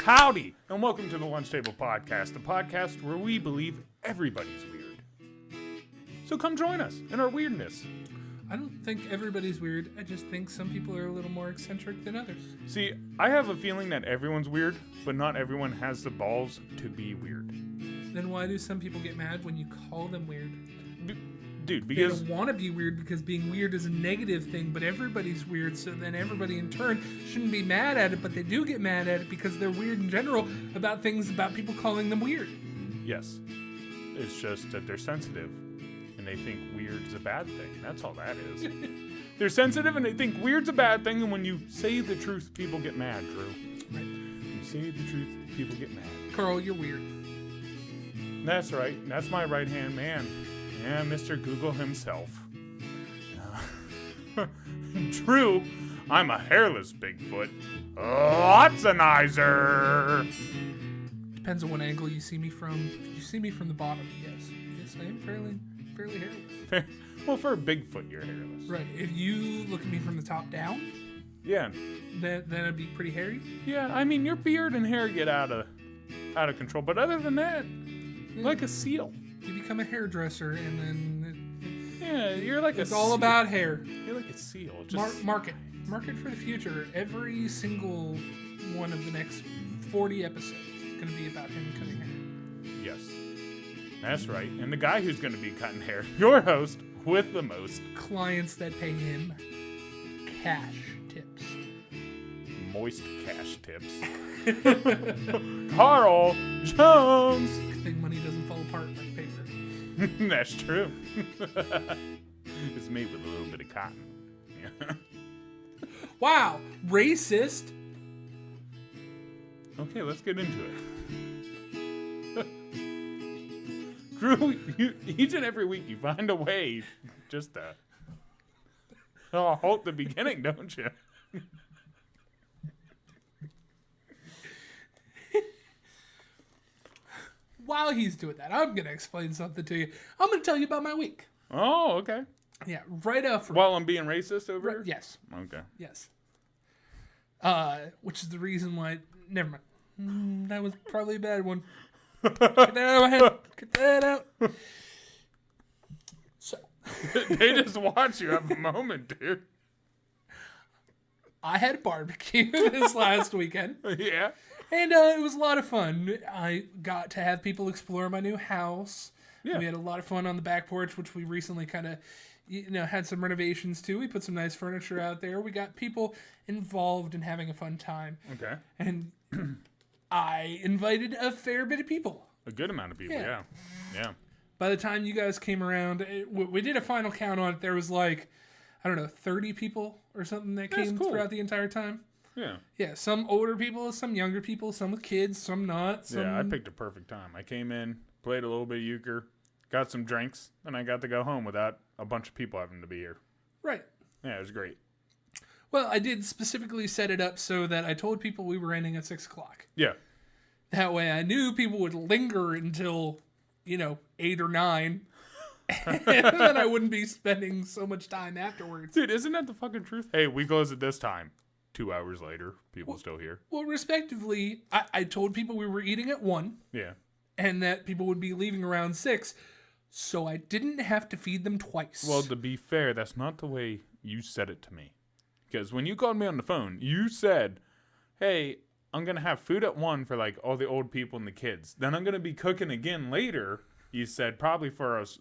Howdy, and welcome to the Lunch Table Podcast, the podcast where we believe everybody's weird. So come join us in our weirdness. I don't think everybody's weird. I just think some people are a little more eccentric than others. See, I have a feeling that everyone's weird, but not everyone has the balls to be weird. Then why do some people get mad when you call them weird? Dude, They because... don't want to be weird because being weird is a negative thing, but everybody's weird, so then everybody in turn shouldn't be mad at it, but they do get mad at it because they're weird in general about things about people calling them weird. Yes. It's just that they're sensitive, and they think weird's a bad thing. That's all that is. They're sensitive, and they think weird's a bad thing, and when you say the truth, people get mad, Drew. Right. When you say the truth, people get mad. Carl, you're weird. That's right. That's my right-hand man. Yeah, Mr. Google himself. True, I'm a hairless Bigfoot. Watsonizer! Depends on what angle you see me from. If you see me from the bottom, yes. Yes, I am fairly hairless. Well, for a Bigfoot, you're hairless. Right. If you look at me from the top down, Yeah. then it'd be pretty hairy. Yeah, I mean, your beard and hair get out of control, but other than that, like a seal. You become a hairdresser, and then Yeah, you're like it's a all seal. about hair. You're like a seal. Just... Market for the future. Every single one of the next 40 episodes is going to be about him cutting hair. Yes. That's right. And the guy who's going to be cutting hair, your host with the most Clients that pay him cash tips. moist cash tips. Carl Jones. Good thing money doesn't fall apart like paper. That's true. It's made with a little bit of cotton. Yeah. Wow, racist. Okay, let's get into it. Drew, each and every week you find a way just to halt the beginning, don't you? While he's doing that, I'm going to explain something to you. I'm going to tell you about my week. Oh, okay. Yeah, right off. While I'm being racist over here? Yes. Okay. Yes. Which is the reason why. Never mind. That was probably a bad one. Get that out of my head. Get that out. So, They just watch you have a moment, dude. I had a barbecue this last weekend. Yeah. And it was a lot of fun. I got to have people explore my new house. Yeah. We had a lot of fun on the back porch, which we recently kind of, had some renovations to. We put some nice furniture out there. We got people involved in having a fun time. Okay. And I invited a fair bit of people. A good amount of people, yeah. Yeah. By the time you guys came around, we did a final count on it. There was 30 people or something that came cool. throughout the entire time. Yeah. Yeah, some older people, some younger people, some with kids, some not. Yeah, I picked a perfect time. I came in, played a little bit of euchre, got some drinks, and I got to go home without a bunch of people having to be here. Right. Yeah, it was great. Well, I did specifically set it up so that I told people we were ending at 6 o'clock. Yeah. That way I knew people would linger until, 8 or 9. And then I wouldn't be spending so much time afterwards. Dude, isn't that the fucking truth? Hey, we close at this time. 2 hours later, people still here. Well, respectively, I told people we were eating at 1. Yeah. And that people would be leaving around 6. So I didn't have to feed them twice. Well, to be fair, that's not the way you said it to me. Because when you called me on the phone, you said, hey, I'm going to have food at 1 for all the old people and the kids. Then I'm going to be cooking again later. You said probably for us,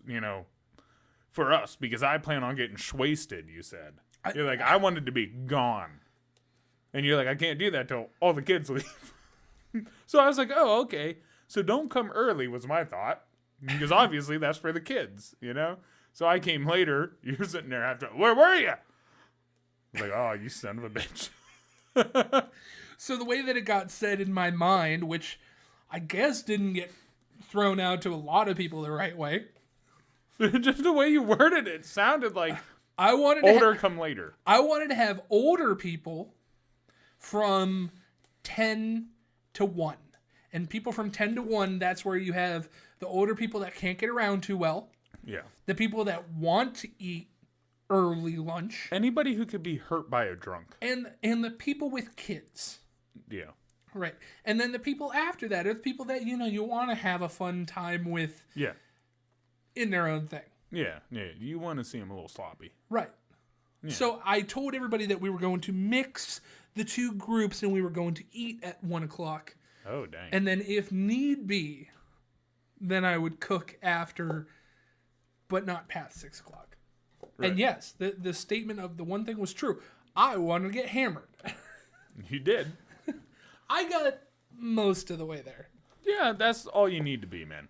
for us, because I plan on getting wasted, you said. You're like, I wanted to be gone. And you're like, I can't do that till all the kids leave. So I was like, oh, okay. So don't come early was my thought. Because obviously that's for the kids, So I came later. You're sitting there after, where were you? I was like, oh, you son of a bitch. So the way that it got said in my mind, which I guess didn't get thrown out to a lot of people the right way. Just the way you worded it sounded like I wanted older come later. I wanted to have older people from 10 to 1. And people from 10 to 1, that's where you have the older people that can't get around too well. Yeah. The people that want to eat early lunch. Anybody who could be hurt by a drunk. And the people with kids. Yeah. Right. And then the people after that are the people that, you want to have a fun time with Yeah. in their own thing. Yeah. Yeah. You want to see them a little sloppy. Right. Yeah. So I told everybody that we were going to mix the two groups and we were going to eat at 1 o'clock. Oh, dang. And then if need be, then I would cook after, but not past 6 o'clock. Right. And yes, the statement of the one thing was true. I wanted to get hammered. You did. I got most of the way there. Yeah, that's all you need to be, man.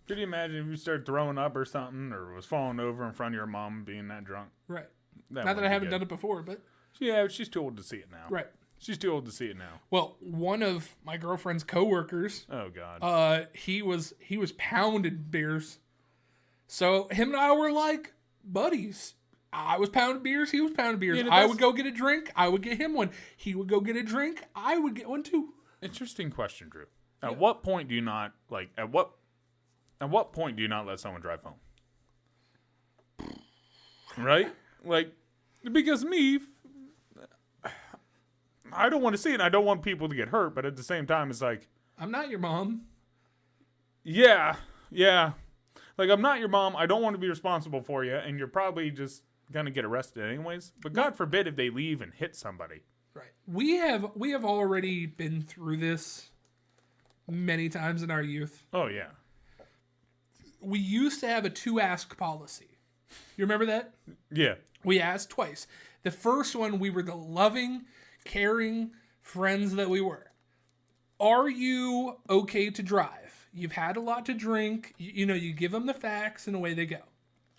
Could you imagine if you started throwing up or something, or was falling over in front of your mom being that drunk? Right. Not that I haven't done it before, but... Yeah, she's too old to see it now. Right. She's too old to see it now. Well, one of my girlfriend's coworkers... Oh, God. He was pounding beers. So him and I were like buddies. I was pounding beers, he was pounding beers. I would go get a drink, I would get him one. He would go get a drink, I would get one too. Interesting question, Drew. At what point do you not at what point do you not let someone drive home? Right? Like, because me, I don't want to see it and I don't want people to get hurt, but at the same time it's like, I'm not your mom. Yeah. Like, I'm not your mom, I don't want to be responsible for you, and you're probably just gonna get arrested anyways. But God forbid if they leave and hit somebody. Right. We have already been through this many times in our youth. Oh yeah. We used to have a 2-ask policy. You remember that? Yeah. We asked twice. The first one, we were the loving, caring friends that we were. Are you okay to drive? You've had a lot to drink. You give them the facts and away they go.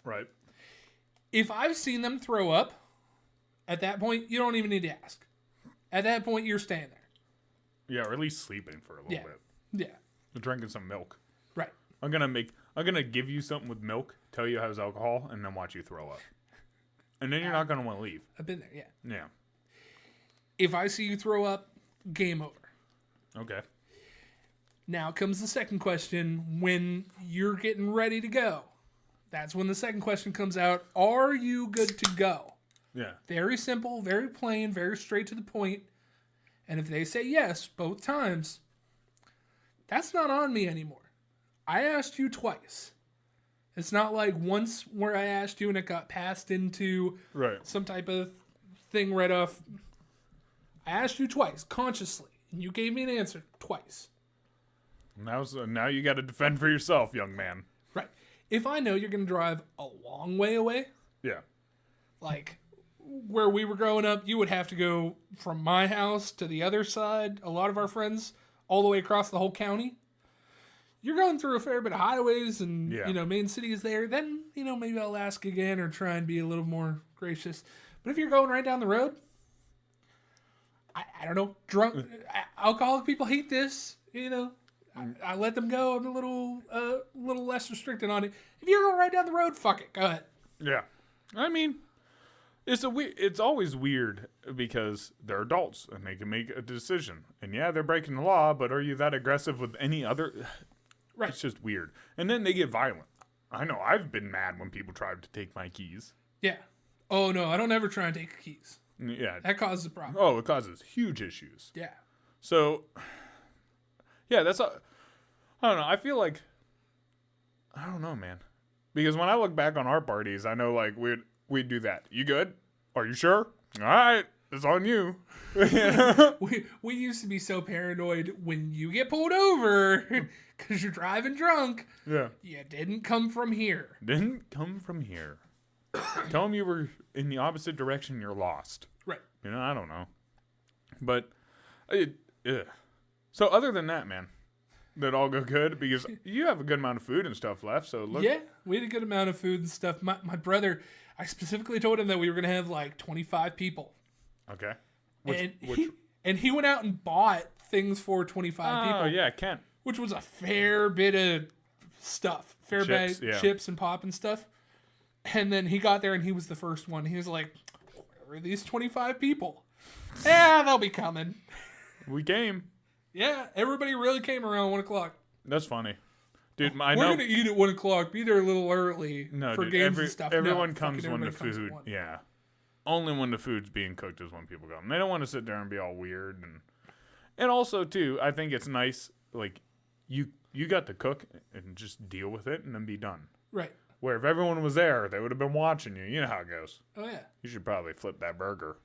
Right. If I've seen them throw up, at that point, you don't even need to ask. At that point, you're staying there. Yeah, or at least sleeping for a little bit. Yeah. Or drinking some milk. Right. I'm gonna give you something with milk, tell you it has alcohol, and then watch you throw up. And then you're not gonna want to leave. I've been there, yeah. Yeah. If I see you throw up, game over. Okay. Now comes the second question. When you're getting ready to go, that's when the second question comes out. Are you good to go? Yeah. Very simple, very plain, very straight to the point. And if they say yes both times, that's not on me anymore. I asked you twice. It's not like once where I asked you and it got passed into some type of thing right off. I asked you twice, consciously, and you gave me an answer twice. Now you got to defend for yourself, young man. Right. If I know you're going to drive a long way away, yeah, like where we were growing up, you would have to go from my house to the other side. A lot of our friends, all the way across the whole county. You're going through a fair bit of highways and, main cities there. Then, maybe I'll ask again or try and be a little more gracious. But if you're going right down the road, I don't know, drunk, alcoholic people hate this, I let them go. I'm a little less restricted on it. If you're going right down the road, fuck it. Go ahead. Yeah. I mean, it's always weird because they're adults and they can make a decision. And yeah, they're breaking the law, but are you that aggressive with any other? Right. It's just weird. And then they get violent. I know I've been mad when people tried to take my keys. Yeah. Oh, no, I don't ever try and take keys. Yeah. That causes a problem. Oh, it causes huge issues. Yeah. So, yeah, I don't know. I feel like, I don't know, man. Because when I look back on our parties, I know, like, we'd do that. You good? Are you sure? All right. It's on you. we used to be so paranoid when you get pulled over because you're driving drunk. Yeah. You didn't come from here. Didn't come from here. Tell them you were in the opposite direction. You're lost. Right. I don't know. But, so other than that, man, that all go good because you have a good amount of food and stuff left. So yeah, we had a good amount of food and stuff. My brother, I specifically told him that we were going to have like 25 people. Okay. And he went out and bought things for 25 people. Oh, yeah, Kent. Which was a fair bit of stuff. Chips and pop and stuff. And then he got there and he was the first one. He was like, where are these 25 people? Yeah, they'll be coming. We came. Yeah, everybody really came around 1 o'clock. That's funny. Dude, We're going to eat at 1 o'clock. Be there a little early for games and stuff. Everyone comes when the food, only when the food's being cooked is when people come. They don't want to sit there and be all weird. And also, too, I think it's nice, like, you got to cook and just deal with it and then be done. Right. Where if everyone was there, they would have been watching you. You know how it goes. Oh, yeah. You should probably flip that burger.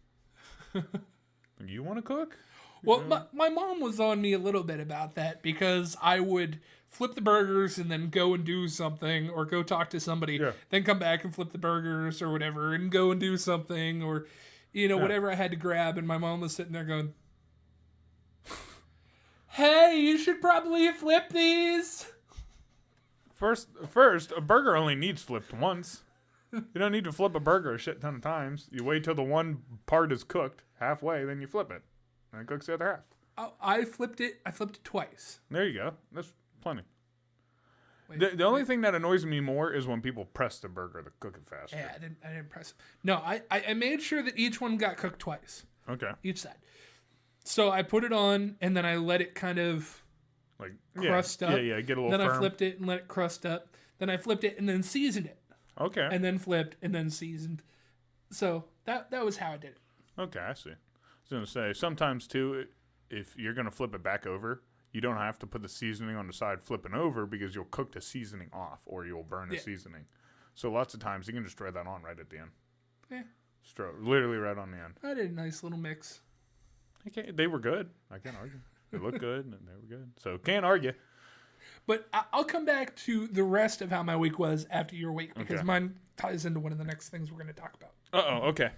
You want to cook? Well, my mom was on me a little bit about that because I would flip the burgers and then go and do something or go talk to somebody, then come back and flip the burgers or whatever and go and do something or, whatever I had to grab. And my mom was sitting there going, hey, you should probably flip these. First, a burger only needs flipped once. You don't need to flip a burger a shit ton of times. You wait till the one part is cooked halfway, then you flip it. And it cooks the other half. Oh, I flipped it twice. There you go. That's plenty. The only thing that annoys me more is when people press the burger to cook it faster. Yeah, I didn't press it. No, I made sure that each one got cooked twice. Okay. Each side. So I put it on, and then I let it kind of crust up. Yeah, get a little then firm. I flipped it and let it crust up. Then I flipped it and then seasoned it. Okay. And then flipped and then seasoned. So that was how I did it. Okay, I see. I was going to say, sometimes, too, if you're going to flip it back over, you don't have to put the seasoning on the side flipping over because you'll cook the seasoning off or you'll burn the seasoning. So lots of times you can just throw that on right at the end. Yeah. Literally right on the end. I did a nice little mix. Okay, they were good. I can't argue. They looked good and they were good. So can't argue. But I'll come back to the rest of how my week was after your week because mine ties into one of the next things we're going to talk about. Okay.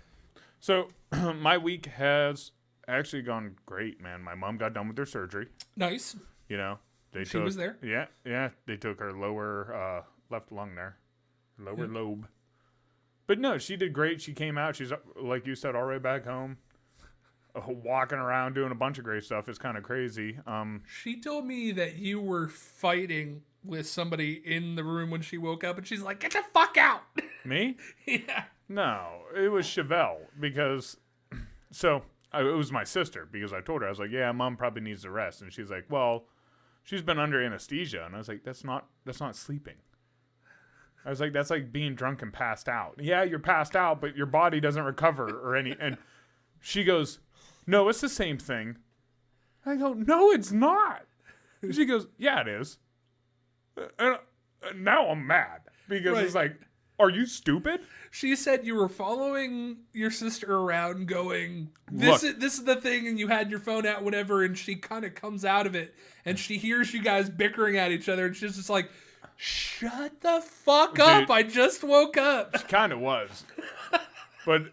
So my week has actually gone great, man. My mom got done with her surgery. Nice. She was there? Yeah. They took her lower left lung there. Lower lobe. But no, she did great. She came out. She's, like you said, all right back home. Walking around doing a bunch of great stuff. It's kind of crazy. She told me that you were fighting with somebody in the room when she woke up, and she's like, "Get the fuck out!" Me? Yeah. No, it was Chevelle because. So it was my sister because I told her I was like, "Yeah, Mom probably needs the rest," and she's like, "Well, she's been under anesthesia," and I was like, "That's not sleeping." I was like, "That's like being drunk and passed out." Yeah, you're passed out, but your body doesn't recover or any. And she goes, "No, it's the same thing." I go, "No, it's not." And she goes, "Yeah, it is." And now I'm mad because it's like, are you stupid? She said you were following your sister around going, this is the thing, and you had your phone out, whatever, and she kind of comes out of it, and she hears you guys bickering at each other, and she's just like, shut the fuck up, I just woke up. She kind of was. But,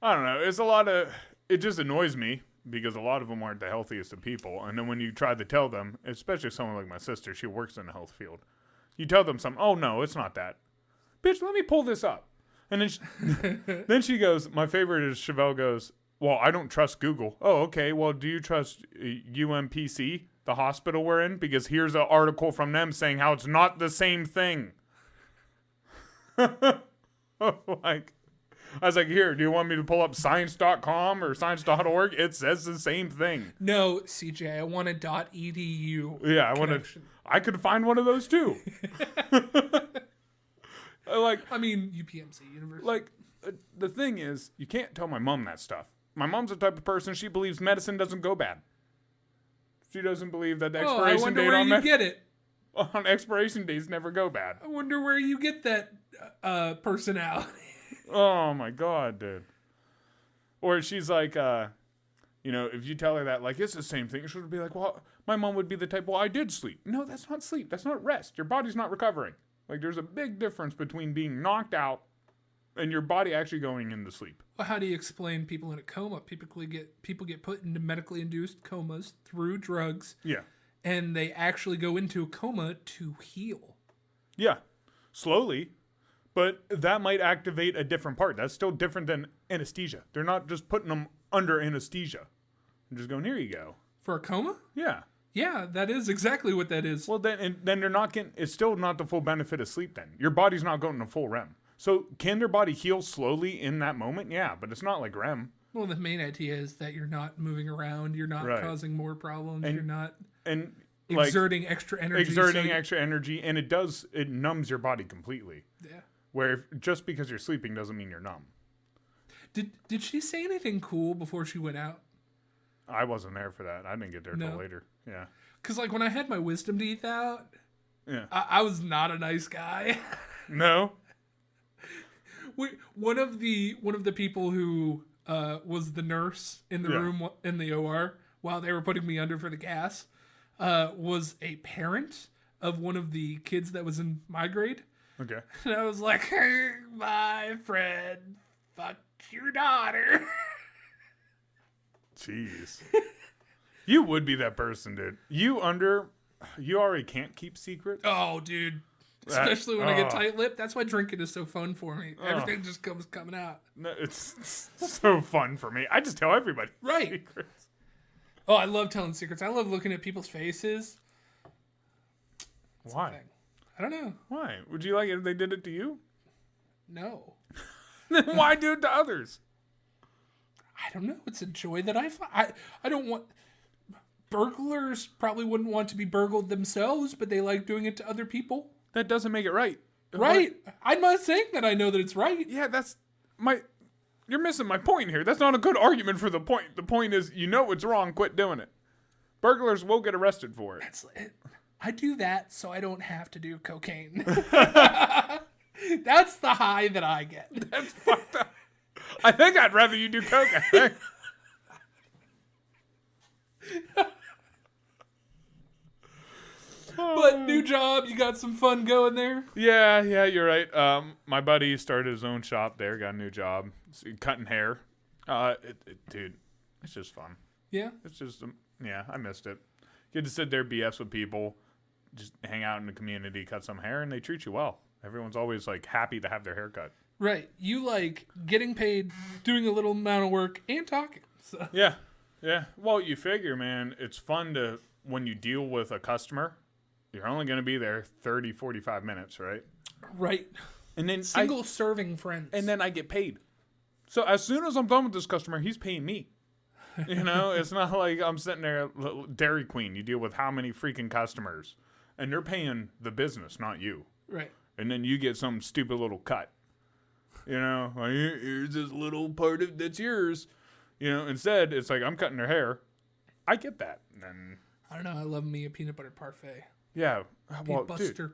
I don't know, it just annoys me, because a lot of them aren't the healthiest of people, and then when you try to tell them, especially someone like my sister, she works in the health field, you tell them something, oh no, it's not that. Bitch, let me pull this up. And then then she goes, my favorite is Chevelle goes, well, I don't trust Google. Oh, okay. Well, do you trust UMPC, the hospital we're in? Because here's an article from them saying how it's not the same thing. Like, I was like, here, do you want me to pull up science.com or science.org? It says the same thing. No, CJ, I want a .edu. Yeah, I could find one of those too. UPMC, University. Like, the thing is, you can't tell my mom that stuff. My mom's the type of person, she believes medicine doesn't go bad. She doesn't believe that the expiration date on expiration dates never go bad. I wonder where you get that personality. Oh my God, dude. Or she's like, if you tell her that, like, it's the same thing, she'll be like, well, my mom would be the type, well, I did sleep. No, that's not sleep. That's not rest. Your body's not recovering. Like, there's a big difference between being knocked out and your body actually going into sleep. Well, how do you explain people in a coma? People get put into medically induced comas through drugs. Yeah. And they actually go into a coma to heal. Yeah. Slowly. But that might activate a different part. That's still different than anesthesia. They're not just putting them under anesthesia. They're just going, here you go. For a coma? Yeah. Yeah, that is exactly what that is. Well, then they're not getting, it's still not the full benefit of sleep then. Your body's not going to full REM. So can their body heal slowly in that moment? Yeah, but it's not like REM. Well, the main idea is that you're not moving around, you're not causing more problems, you're not exerting extra energy. And it numbs your body completely. Yeah. Where just because you're sleeping doesn't mean you're numb. Did she say anything cool before she went out? I wasn't there for that. I didn't get there till later. Yeah. Because, like, when I had my wisdom teeth out, Yeah. I was not a nice guy. No? One of the people who was the nurse in the room in the OR while they were putting me under for the gas was a parent of one of the kids that was in my grade. Okay. And I was like, hey, my friend, fuck your daughter. Jeez. You would be that person, dude. You already can't keep secrets. Oh, dude. Especially when I get tight-lipped. That's why drinking is so fun for me. Everything just comes coming out. No, it's so fun for me. I just tell everybody secrets. Oh, I love telling secrets. I love looking at people's faces. Why? I don't know. Why? Would you like it if they did it to you? No. Then why do it to others? I don't know. It's a joy that I find. I don't want... Burglars probably wouldn't want to be burgled themselves, but they like doing it to other people. That doesn't make it right. Right. I'm not saying that I know that it's right. Yeah, you're missing my point here. That's not a good argument for the point. The point is, you know it's wrong, quit doing it. Burglars will get arrested for it. I do that so I don't have to do cocaine. That's the high that I get. That's fucked up. I think I'd rather you do coke, I think. But new job, you got some fun going there? Yeah, you're right. My buddy started his own shop there, got a new job, cutting hair. Dude, it's just fun. Yeah? It's just, I missed it. You get to sit there, BS with people, just hang out in the community, cut some hair, and they treat you well. Everyone's always, like, happy to have their hair cut. Right. You like getting paid, doing a little amount of work, and talking. So. Yeah. Well, you figure, man, it's fun when you deal with a customer, you're only going to be there 30, 45 minutes, right? Right. And then serving friends. And then I get paid. So as soon as I'm done with this customer, he's paying me. You know, it's not like I'm sitting there, Dairy Queen, you deal with how many freaking customers. And they're paying the business, not you. Right. And then you get some stupid little cut. You know, like, here's this little part that's yours. You know, instead, it's like I'm cutting their hair. I get that. And I don't know. I love me a peanut butter parfait. Yeah. Well, dude, parfait.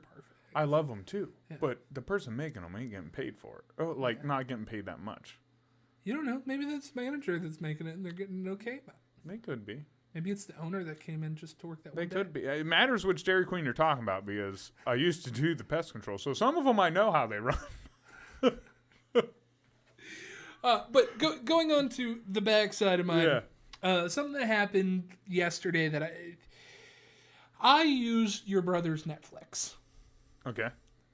I love them too. Yeah. But the person making them ain't getting paid for it. Oh, not getting paid that much. You don't know. Maybe that's the manager that's making it and they're getting okay about it. They could be. Maybe it's the owner that came in just to work that They one day. could be. It matters which Dairy Queen you're talking about because I used to do the pest control. So some of them I know how they run. But going on to the backside of mine, something that happened yesterday that I used your brother's Netflix.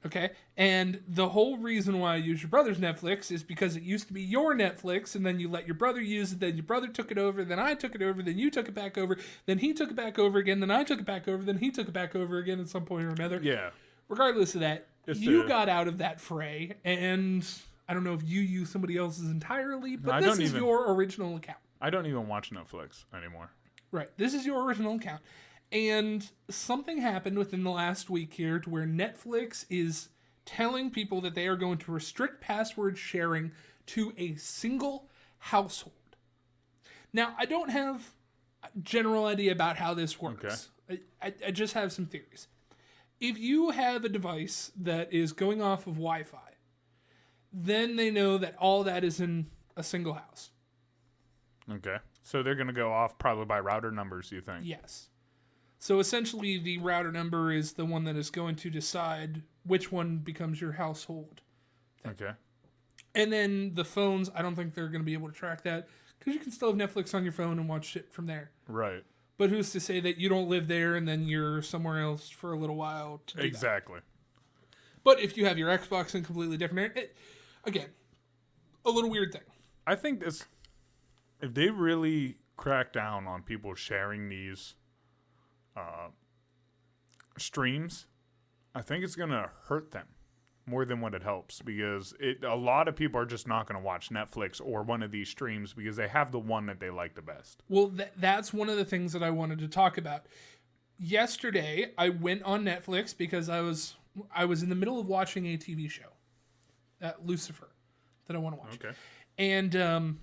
Okay, and the whole reason why I use your brother's Netflix is because it used to be your Netflix, and then you let your brother use it, then your brother took it over, then I took it over, then you took it back over, then he took it back over again, then I took it back over, then he took it back over again at some point or another. Yeah. Regardless of that, you got out of that fray, and I don't know if you use somebody else's entirely, but this is your original account. I don't even watch Netflix anymore. Right. This is your original account. And something happened within the last week here to where Netflix is telling people that they are going to restrict password sharing to a single household. Now, I don't have a general idea about how this works. Okay. I just have some theories. If you have a device that is going off of Wi-Fi, then they know that all that is in a single house. Okay. So they're going to go off probably by router numbers, you think? Yes. So essentially, the router number is the one that is going to decide which one becomes your household thing. Okay. And then the phones, I don't think they're going to be able to track that because you can still have Netflix on your phone and watch shit from there. Right. But who's to say that you don't live there and then you're somewhere else for a little while to do Exactly. That. But if you have your Xbox in completely different area, again, a little weird thing. I think if they really crack down on people sharing these streams, I think it's going to hurt them more than what it helps because a lot of people are just not going to watch Netflix or one of these streams because they have the one that they like the best. Well, that's one of the things that I wanted to talk about. Yesterday, I went on Netflix because I was in the middle of watching a TV show, Lucifer, that I want to watch. Okay. And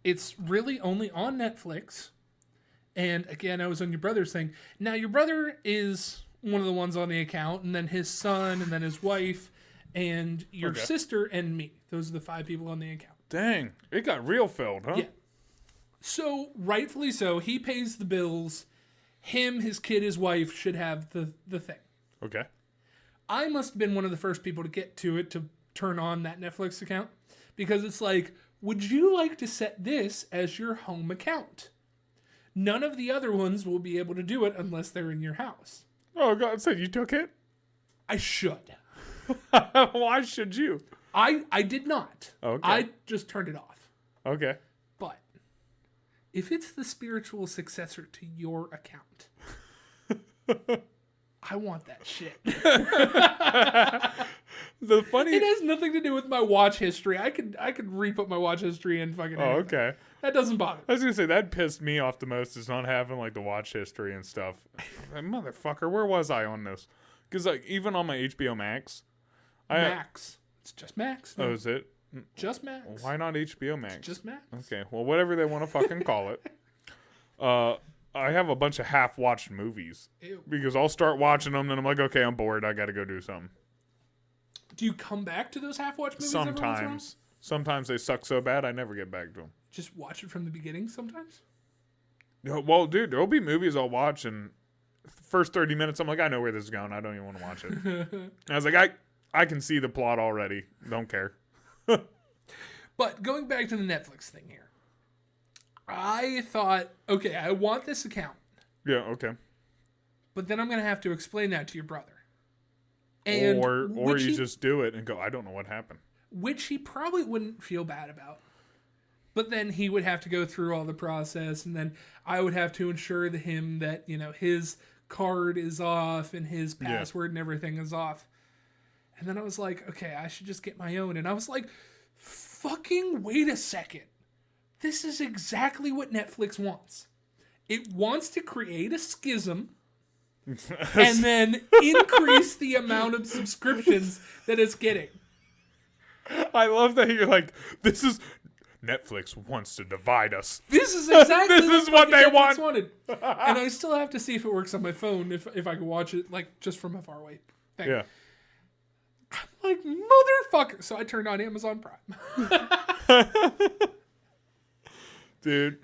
it's really only on Netflix. And again, I was on your brother's thing. Now, your brother is one of the ones on the account, and then his son, and then his wife, and your sister, and me. Those are the 5 people on the account. Dang, it got real filled, huh? Yeah. So, rightfully so, he pays the bills. Him, his kid, his wife should have the thing. Okay. I must have been one of the first people to get to it to turn on that Netflix account. Because it's like, would you like to set this as your home account? None of the other ones will be able to do it unless they're in your house. Oh, God, so you took it? I should. Why should you? I did not. Okay. I just turned it off. Okay. But if it's the spiritual successor to your account, I want that shit. It has nothing to do with my watch history. I could re-put my watch history in fucking anything. Okay. That doesn't bother me. I was gonna say that pissed me off the most is not having like the watch history and stuff. Like, motherfucker, where was I on this? Because like even on my HBO Max, Max. It's just Max. Oh, is it? Just Max. Why not HBO Max? It's just Max. Okay, well whatever they want to fucking call it. I have a bunch of half-watched movies. Ew. Because I'll start watching them, and I'm like, okay, I'm bored. I got to go do something. Do you come back to those half-watched movies every once in a while? Sometimes. Sometimes they suck so bad, I never get back to them. Just watch it from the beginning sometimes? Well, dude, there'll be movies I'll watch, and the first 30 minutes, I'm like, I know where this is going. I don't even want to watch it. And I was like, I can see the plot already. Don't care. But going back to the Netflix thing here. I thought, okay, I want this account. Yeah, okay. But then I'm going to have to explain that to your brother. And or you just do it and go, I don't know what happened. Which he probably wouldn't feel bad about. But then he would have to go through all the process, and then I would have to ensure to him that, his card is off and his password and everything is off. And then I was like, okay, I should just get my own. And I was like, fucking wait a second. This is exactly what Netflix wants. It wants to create a schism and then increase the amount of subscriptions that it's getting. I love that you're like, this is... Netflix wants to divide us. This is exactly this is what they Netflix wanted. And I still have to see if it works on my phone, if I can watch it, like, just from a far away thing. Yeah. I'm like, motherfucker. So I turned on Amazon Prime. Dude.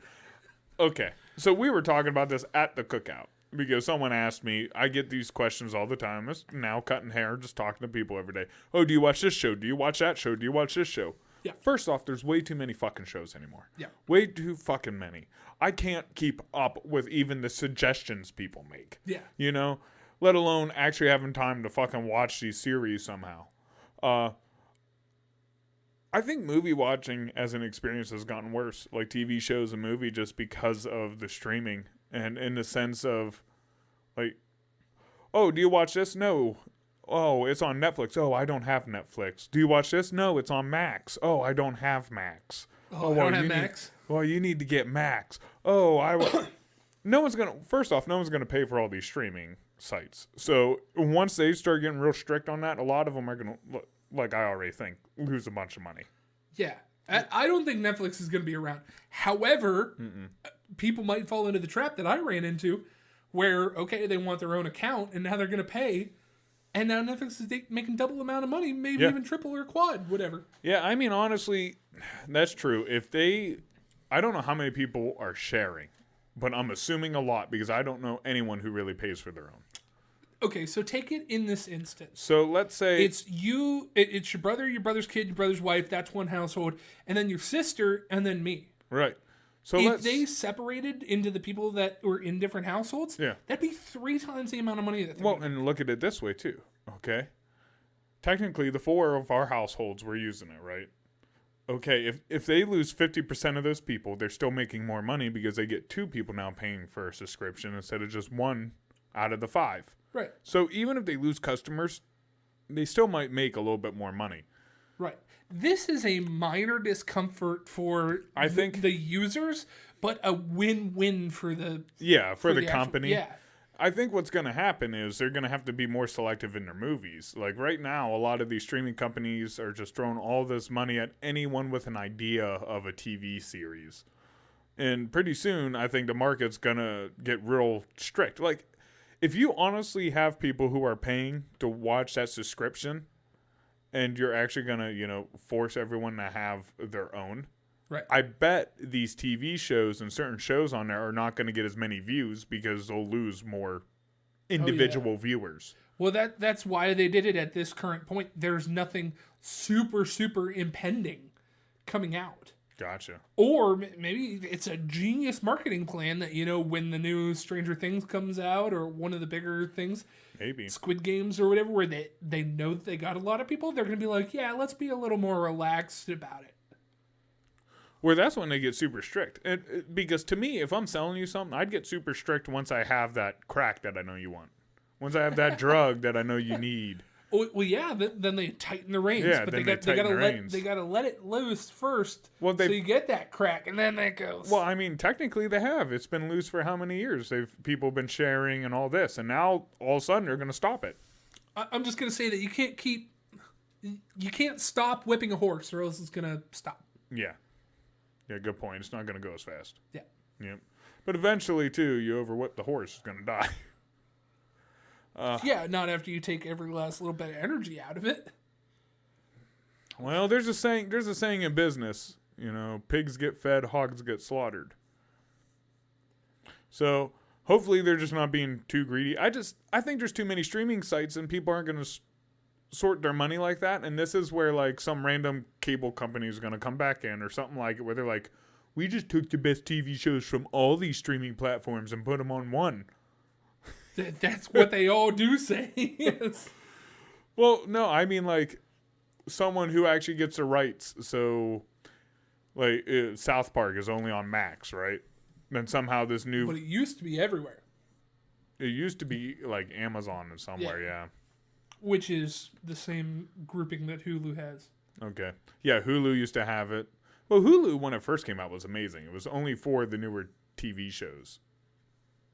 Okay. So we were talking about this at the cookout because someone asked me, I get these questions all the time. It's now cutting hair, just talking to people every day. Oh, do you watch this show? Do you watch that show? Do you watch this show? Yeah. First off, there's way too many fucking shows anymore. Yeah. Way too fucking many. I can't keep up with even the suggestions people make. Yeah. Let alone actually having time to fucking watch these series somehow. I think movie watching as an experience has gotten worse, like TV shows and movie, just because of the streaming and in the sense of, like, oh, do you watch this? No. Oh, it's on Netflix. Oh, I don't have Netflix. Do you watch this? No, it's on Max. Oh, I don't have Max. Oh, I don't have Max? Well, you need to get Max. No one's going to, first off, no one's going to pay for all these streaming sites. So once they start getting real strict on that, a lot of them are going to, like I already think, lose a bunch of money. Yeah. I don't think Netflix is going to be around. However, people might fall into the trap that I ran into where, okay, they want their own account and now they're going to pay. And now Netflix is making double the amount of money, maybe even triple or quad, whatever. Yeah, I mean, honestly, that's true. I don't know how many people are sharing, but I'm assuming a lot because I don't know anyone who really pays for their own. Okay, so take it in this instance. So let's say it's you, it's your brother, your brother's kid, your brother's wife. That's one household, and then your sister, and then me. Right. So if they separated into the people that were in different households, that'd be 3 times the amount of money that they're getting. And look at it this way too. Okay. Technically, the 4 of our households were using it, right? Okay, if they lose 50% of those people, they're still making more money because they get 2 people now paying for a subscription instead of just 1 out of the 5. Right. So even if they lose customers, they still might make a little bit more money. Right. This is a minor discomfort for the users, but a win-win for the company. Yeah. I think what's going to happen is they're going to have to be more selective in their movies. Like right now, a lot of these streaming companies are just throwing all this money at anyone with an idea of a TV series. And pretty soon, I think the market's going to get real strict. Like, if you honestly have people who are paying to watch that subscription and you're actually going to, force everyone to have their own, right? I bet these TV shows and certain shows on there are not going to get as many views because they'll lose more individual viewers. Well, that's why they did it at this current point. There's nothing super, super impending coming out. Gotcha. Or maybe it's a genius marketing plan that, when the new Stranger Things comes out or one of the bigger things, maybe Squid Games or whatever, where they know that they got a lot of people, they're going to be like, yeah, let's be a little more relaxed about it. Where that's when they get super strict. Because to me, if I'm selling you something, I'd get super strict once I have that crack that I know you want. Once I have that drug that I know you need. Well, yeah. Then they tighten the reins. Yeah, but then they gotta let it loose first. Well, so you get that crack, and then that goes. Well, I mean, technically they have. It's been loose for how many years? People been sharing and all this, and now all of a sudden they're going to stop it. I'm just going to say that you can't stop whipping a horse, or else it's going to stop. Yeah. Yeah, good point. It's not going to go as fast. Yeah. Yep. But eventually, too, you overwhip the horse, it's going to die. Yeah, not after you take every last little bit of energy out of it. Well, there's a saying in business, pigs get fed, hogs get slaughtered. So, hopefully they're just not being too greedy. I think there's too many streaming sites and people aren't going to sort their money like that, and this is where like some random cable company is going to come back in or something like it, where they're like, we just took the best TV shows from all these streaming platforms and put them on one. That's what they all do say. Yes. Well, no, I mean like someone who actually gets the rights. So, like South Park is only on Max, right? Then somehow this new. But it used to be everywhere. It used to be like Amazon or somewhere, yeah. Which is the same grouping that Hulu has. Okay. Yeah, Hulu used to have it. Well, Hulu, when it first came out, was amazing. It was only for the newer TV shows.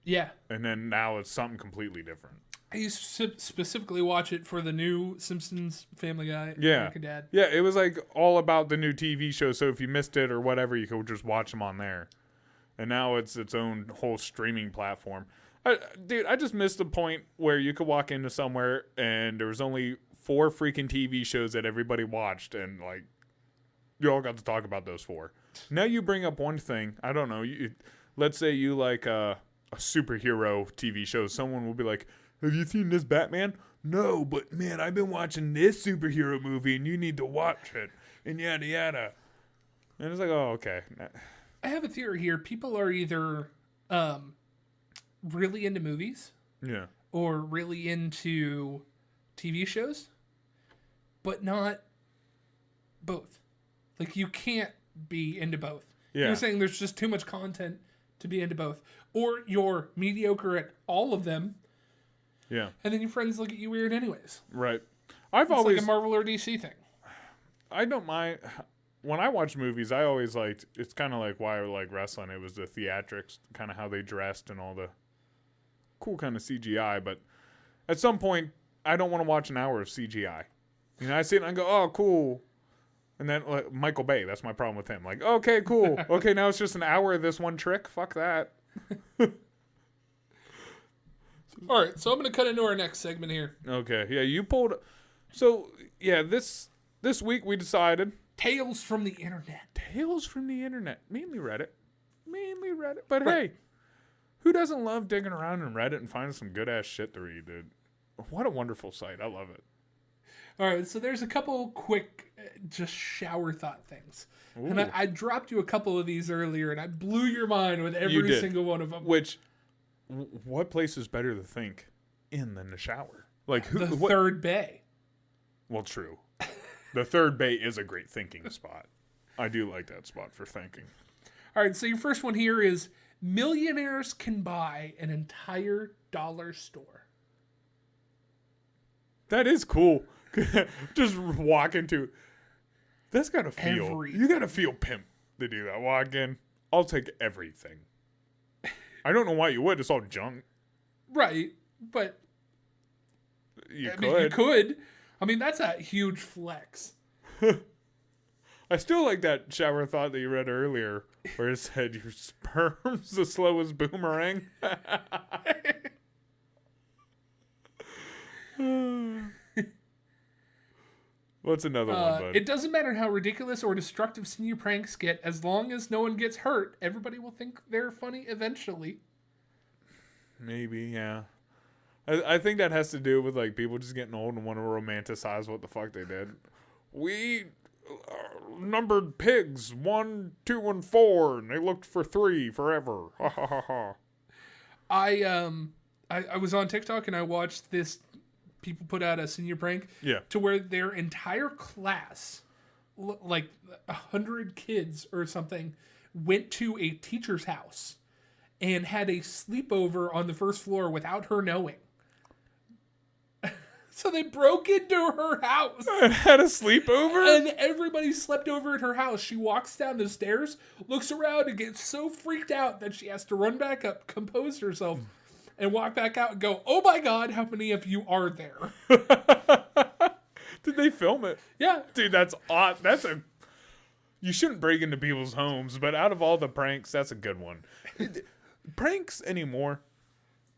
Yeah. And then now it's something completely different. I used to specifically watch it for the new Simpsons, Family Guy, American Dad. Yeah, it was like all about the new TV show, so if you missed it or whatever, you could just watch them on there. And now it's its own whole streaming platform. Dude, I just missed the point where you could walk into somewhere and there was only 4 freaking TV shows that everybody watched, and like you all got to talk about those 4. Now you bring up one thing. I don't know. Let's say you like a superhero TV show. Someone will be like, have you seen this Batman? No, but man, I've been watching this superhero movie and you need to watch it. And yada yada. And it's like, oh, okay. I have a theory here. People are either really into movies. Yeah. Or really into TV shows. But not both. Like, you can't be into both. Yeah. You're saying there's just too much content to be into both. Or you're mediocre at all of them. Yeah. And then your friends look at you weird anyways. Right. It's like a Marvel or DC thing. I don't mind. When I watch movies, I always liked, it's kind of like why I like wrestling. It was the theatrics, kind of how they dressed and all the cool kind of CGI. But at some point, I don't want to watch an hour of CGI. I see it and I go, oh, cool. And then like, Michael Bay, that's my problem with him. Like, okay, cool. Okay, now it's just an hour of this one trick. Fuck that. All right, so I'm going to cut into our next segment here. Okay, yeah, you pulled. So, yeah, this week we decided. Tales from the Internet. Tales from the Internet. Mainly Reddit. But right. Hey, who doesn't love digging around in Reddit and finding some good-ass shit to read, dude? What a wonderful site. I love it. All right, so there's a couple quick, just shower thought things. Ooh. And I dropped you a couple of these earlier, and I blew your mind with every single one of them. Which, what place is better to think in than the shower? Like the third bay. Well, true. The third bay is a great thinking spot. I do like that spot for thinking. All right, so your first one here is millionaires can buy an entire dollar store. That is cool. Just walk into. That's gotta feel. You gotta feel pimp to do that. Walk in. I'll take everything. I don't know why you would. It's all junk. Right, but you could. I mean, that's a huge flex. I still like that shower thought that you read earlier, where it said your sperm's the slowest boomerang. What's another one, bud? It doesn't matter how ridiculous or destructive senior pranks get, as long as no one gets hurt, everybody will think they're funny eventually. Maybe, yeah. I think that has to do with like people just getting old and want to romanticize what the fuck they did. We numbered pigs 1, 2, and 4, and they looked for 3 forever. Ha ha ha ha. I was on TikTok and I watched this. People put out a senior prank to where their entire class, like 100 kids or something, went to a teacher's house and had a sleepover on the first floor without her knowing. So they broke into her house. And had a sleepover? And everybody slept over at her house. She walks down the stairs, looks around, and gets so freaked out that she has to run back up, compose herself, and walk back out and go, "Oh my God, how many of you are there?" Did they film it? Yeah. Dude, that's odd. You shouldn't break into people's homes, but out of all the pranks, that's a good one. Pranks anymore,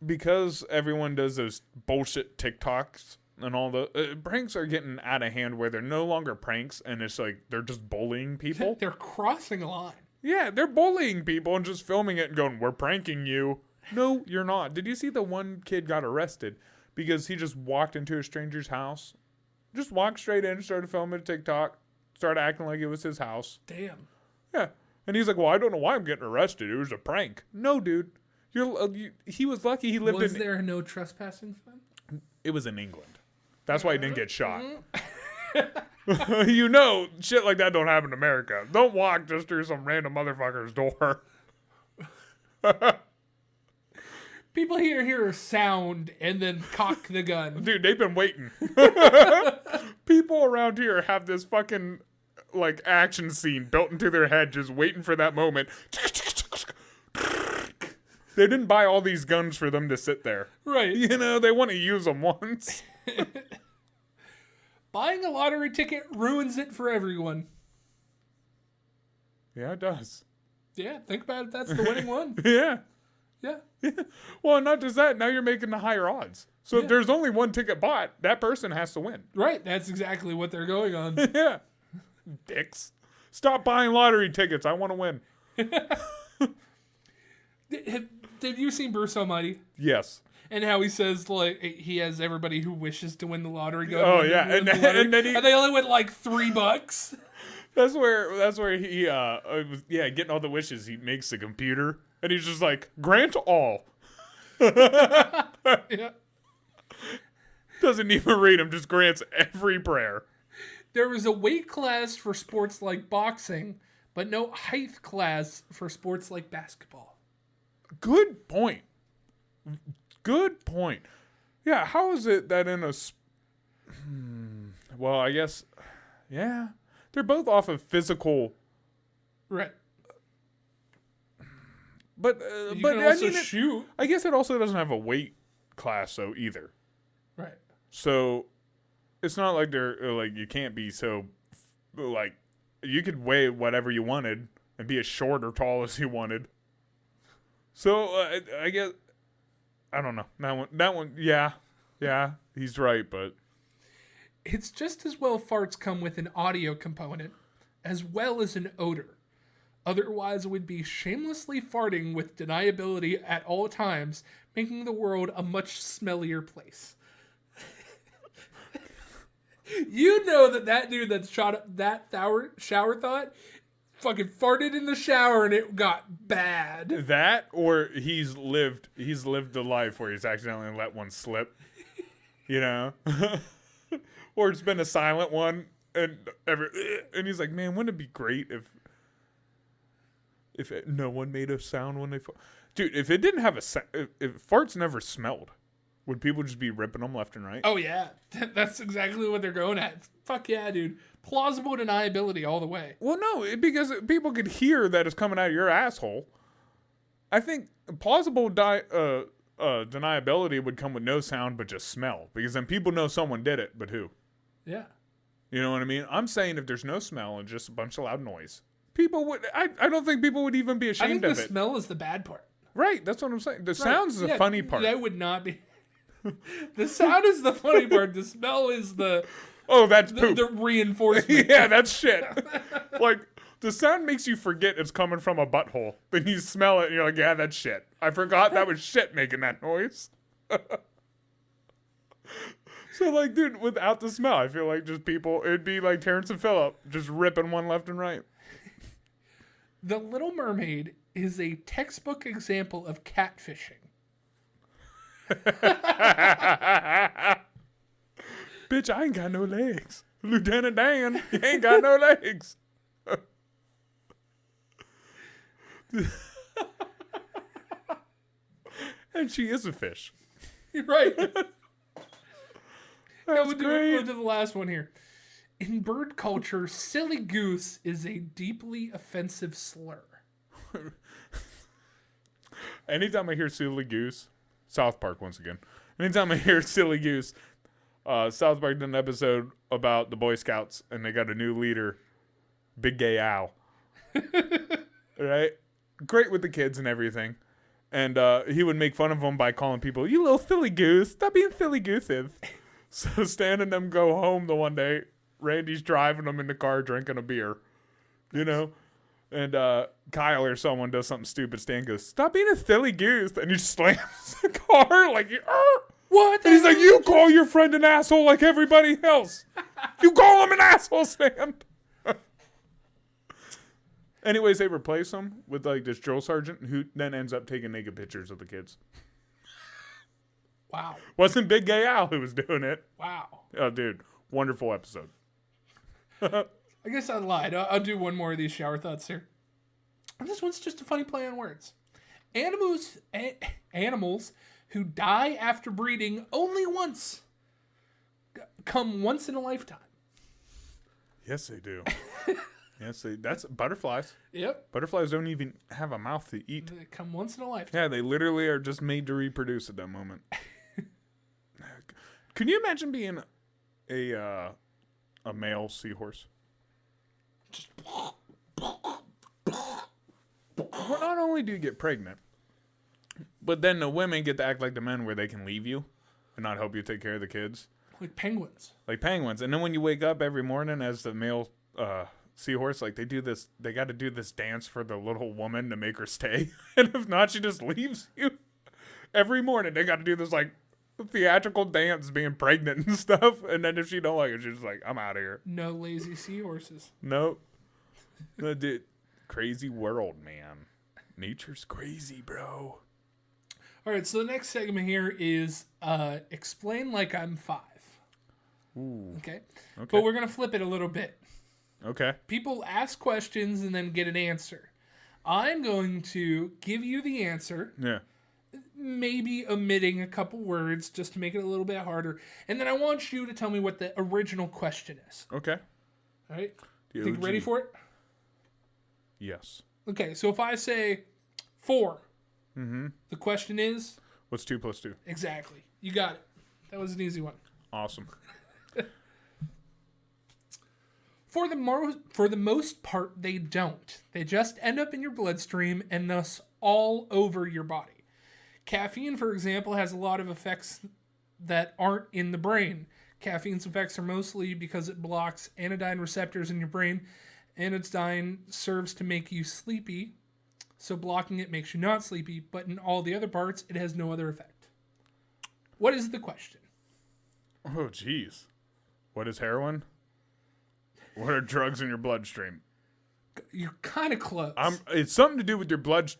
because everyone does those bullshit TikToks and all the pranks are getting out of hand where they're no longer pranks and it's like they're just bullying people. They're crossing a line. Yeah, they're bullying people and just filming it and going, "We're pranking you." No, you're not. Did you see the one kid got arrested because he just walked into a stranger's house? Just walked straight in, started filming a TikTok, started acting like it was his house. Damn. Yeah. And he's like, "Well, I don't know why I'm getting arrested. It was a prank." No, dude. He was lucky he lived in... Was there no trespassing then? It was in England. That's why he didn't get shot. You know, shit like that don't happen in America. Don't walk just through some random motherfucker's door. People hear a sound and then cock the gun. Dude, they've been waiting. People around here have this fucking, like, action scene built into their head just waiting for that moment. They didn't buy all these guns for them to sit there. Right. You know, they want to use them once. Buying a lottery ticket ruins it for everyone. Yeah, it does. Yeah, think about it. That's the winning one. Yeah. Yeah. Well, not just that. Now you're making the higher odds. So if there's only one ticket bought, that person has to win. Right. That's exactly what they're going on. Yeah. Dicks. Stop buying lottery tickets. I want to win. Have you seen Bruce Almighty? Yes. And how he says, like, he has everybody who wishes to win the lottery go. Oh, yeah. And then and they only win like $3. That's where he was, getting all the wishes. He makes the computer and he's just like, "Grant all." Yeah. Doesn't even read them, just grants every prayer. There was a weight class for sports like boxing, but no height class for sports like basketball. Good point. Good point. Yeah, how is it that in a... Well, I guess... Yeah. They're both off of physical... Right. But you but can also I mean, shoot. I guess it also doesn't have a weight class, though, either. Right. So, it's not like they're... Like, you can't be so... Like, you could weigh whatever you wanted and be as short or tall as you wanted. So, I guess... I don't know. That one, yeah, he's right, but... It's just as well farts come with an audio component, as well as an odor. Otherwise, it would be shamelessly farting with deniability at all times, making the world a much smellier place. You know that dude that shot up that shower thought fucking farted in the shower and it got bad. That, or he's lived a life where he's accidentally let one slip, you know, or it's been a silent one, and he's like, "Man, wouldn't it be great if no one made a sound when they fart?" Dude, if it didn't have if farts never smelled, would people just be ripping them left and right? Oh yeah, that's exactly what they're going at. Fuck yeah, dude. Plausible deniability all the way. Well, no, because people could hear that it's coming out of your asshole. I think plausible deniability would come with no sound but just smell, because then people know someone did it, but who? Yeah. You know what I mean? I'm saying if there's no smell and just a bunch of loud noise, people would. I don't think people would even be I ashamed think of the it. smell is the bad part. Right, that's what I'm saying. The sounds is the funny part. That would not be. The sound is the funny part. The smell is the that's poop. the reinforcement. Yeah, that's shit. Like, the sound makes you forget it's coming from a butthole. Then you smell it and you're like, yeah, that's shit. I forgot that was shit making that noise. So, like, dude, without the smell, I feel like just people, it'd be like Terrence and Phillip just ripping one left and right. The Little Mermaid is a textbook example of catfishing. Bitch, I ain't got no legs. Lieutenant Dan, you ain't got no legs. And she is a fish. You're right. That's We'll great. do the last one here. In bird culture, silly goose is a deeply offensive slur. Anytime I hear silly goose, South Park once again. Anytime I hear silly goose, South Park did an episode about the Boy Scouts, and they got a new leader, Big Gay Al. Right? Great with the kids and everything. And he would make fun of them by calling people, you little silly goose, stop being silly gooses. So Stan and them go home the one day. Randy's driving them in the car drinking a beer. You know? And Kyle or someone does something stupid. Stan goes, stop being a silly goose. And he slams the car like, What? and he's like, you call your friend an asshole like everybody else. You call him an asshole, Stan. Anyways, they replace him with like this drill sergeant who then ends up taking naked pictures of the kids. Wow. Wasn't Big Gay Al who was doing it. Wow. Oh, dude. Wonderful episode. I guess I lied. I'll do one more of these shower thoughts here. And this one's just a funny play on words. Animals who die after breeding only once come once in a lifetime. Yes, they do. Yes, that's butterflies. Yep. Butterflies don't even have a mouth to eat. They come once in a lifetime. Yeah, they literally are just made to reproduce at that moment. Can you imagine being a male seahorse? Just Well, not only do you get pregnant, but then the women get to act like the men where they can leave you and not help you take care of the kids. like penguins. Like penguins. And then when you wake up every morning as the male seahorse, like they got to do this dance for the little woman to make her stay. And if not, she just leaves you. Every morning they got to do this like theatrical dance being pregnant and stuff. And then if she don't like it, she's just like, I'm out of here. No lazy seahorses. Nope. No, dude, crazy world, man. Nature's crazy, bro. All right, so the next segment here is explain like I'm 5. Ooh. Okay? But we're going to flip it a little bit. Okay. People ask questions and then get an answer. I'm going to give you the answer, Yeah. maybe omitting a couple words just to make it a little bit harder. And then I want you to tell me what the original question is. Okay. All right? The Think OG. ready for it? Yes. Okay, so if I say 4, Mm-hmm. the question is? What's 2 plus 2? Exactly. You got it. That was an easy one. Awesome. For the most part, they don't. They just end up in your bloodstream and thus all over your body. Caffeine, for example, has a lot of effects that aren't in the brain. Caffeine's effects are mostly because it blocks anodyne receptors in your brain. Anodyne serves to make you sleepy, so blocking it makes you not sleepy, but in all the other parts, it has no other effect. What is the question? Oh, jeez. What is heroin? What are drugs in your bloodstream? You're kind of close. It's something to do with your blood.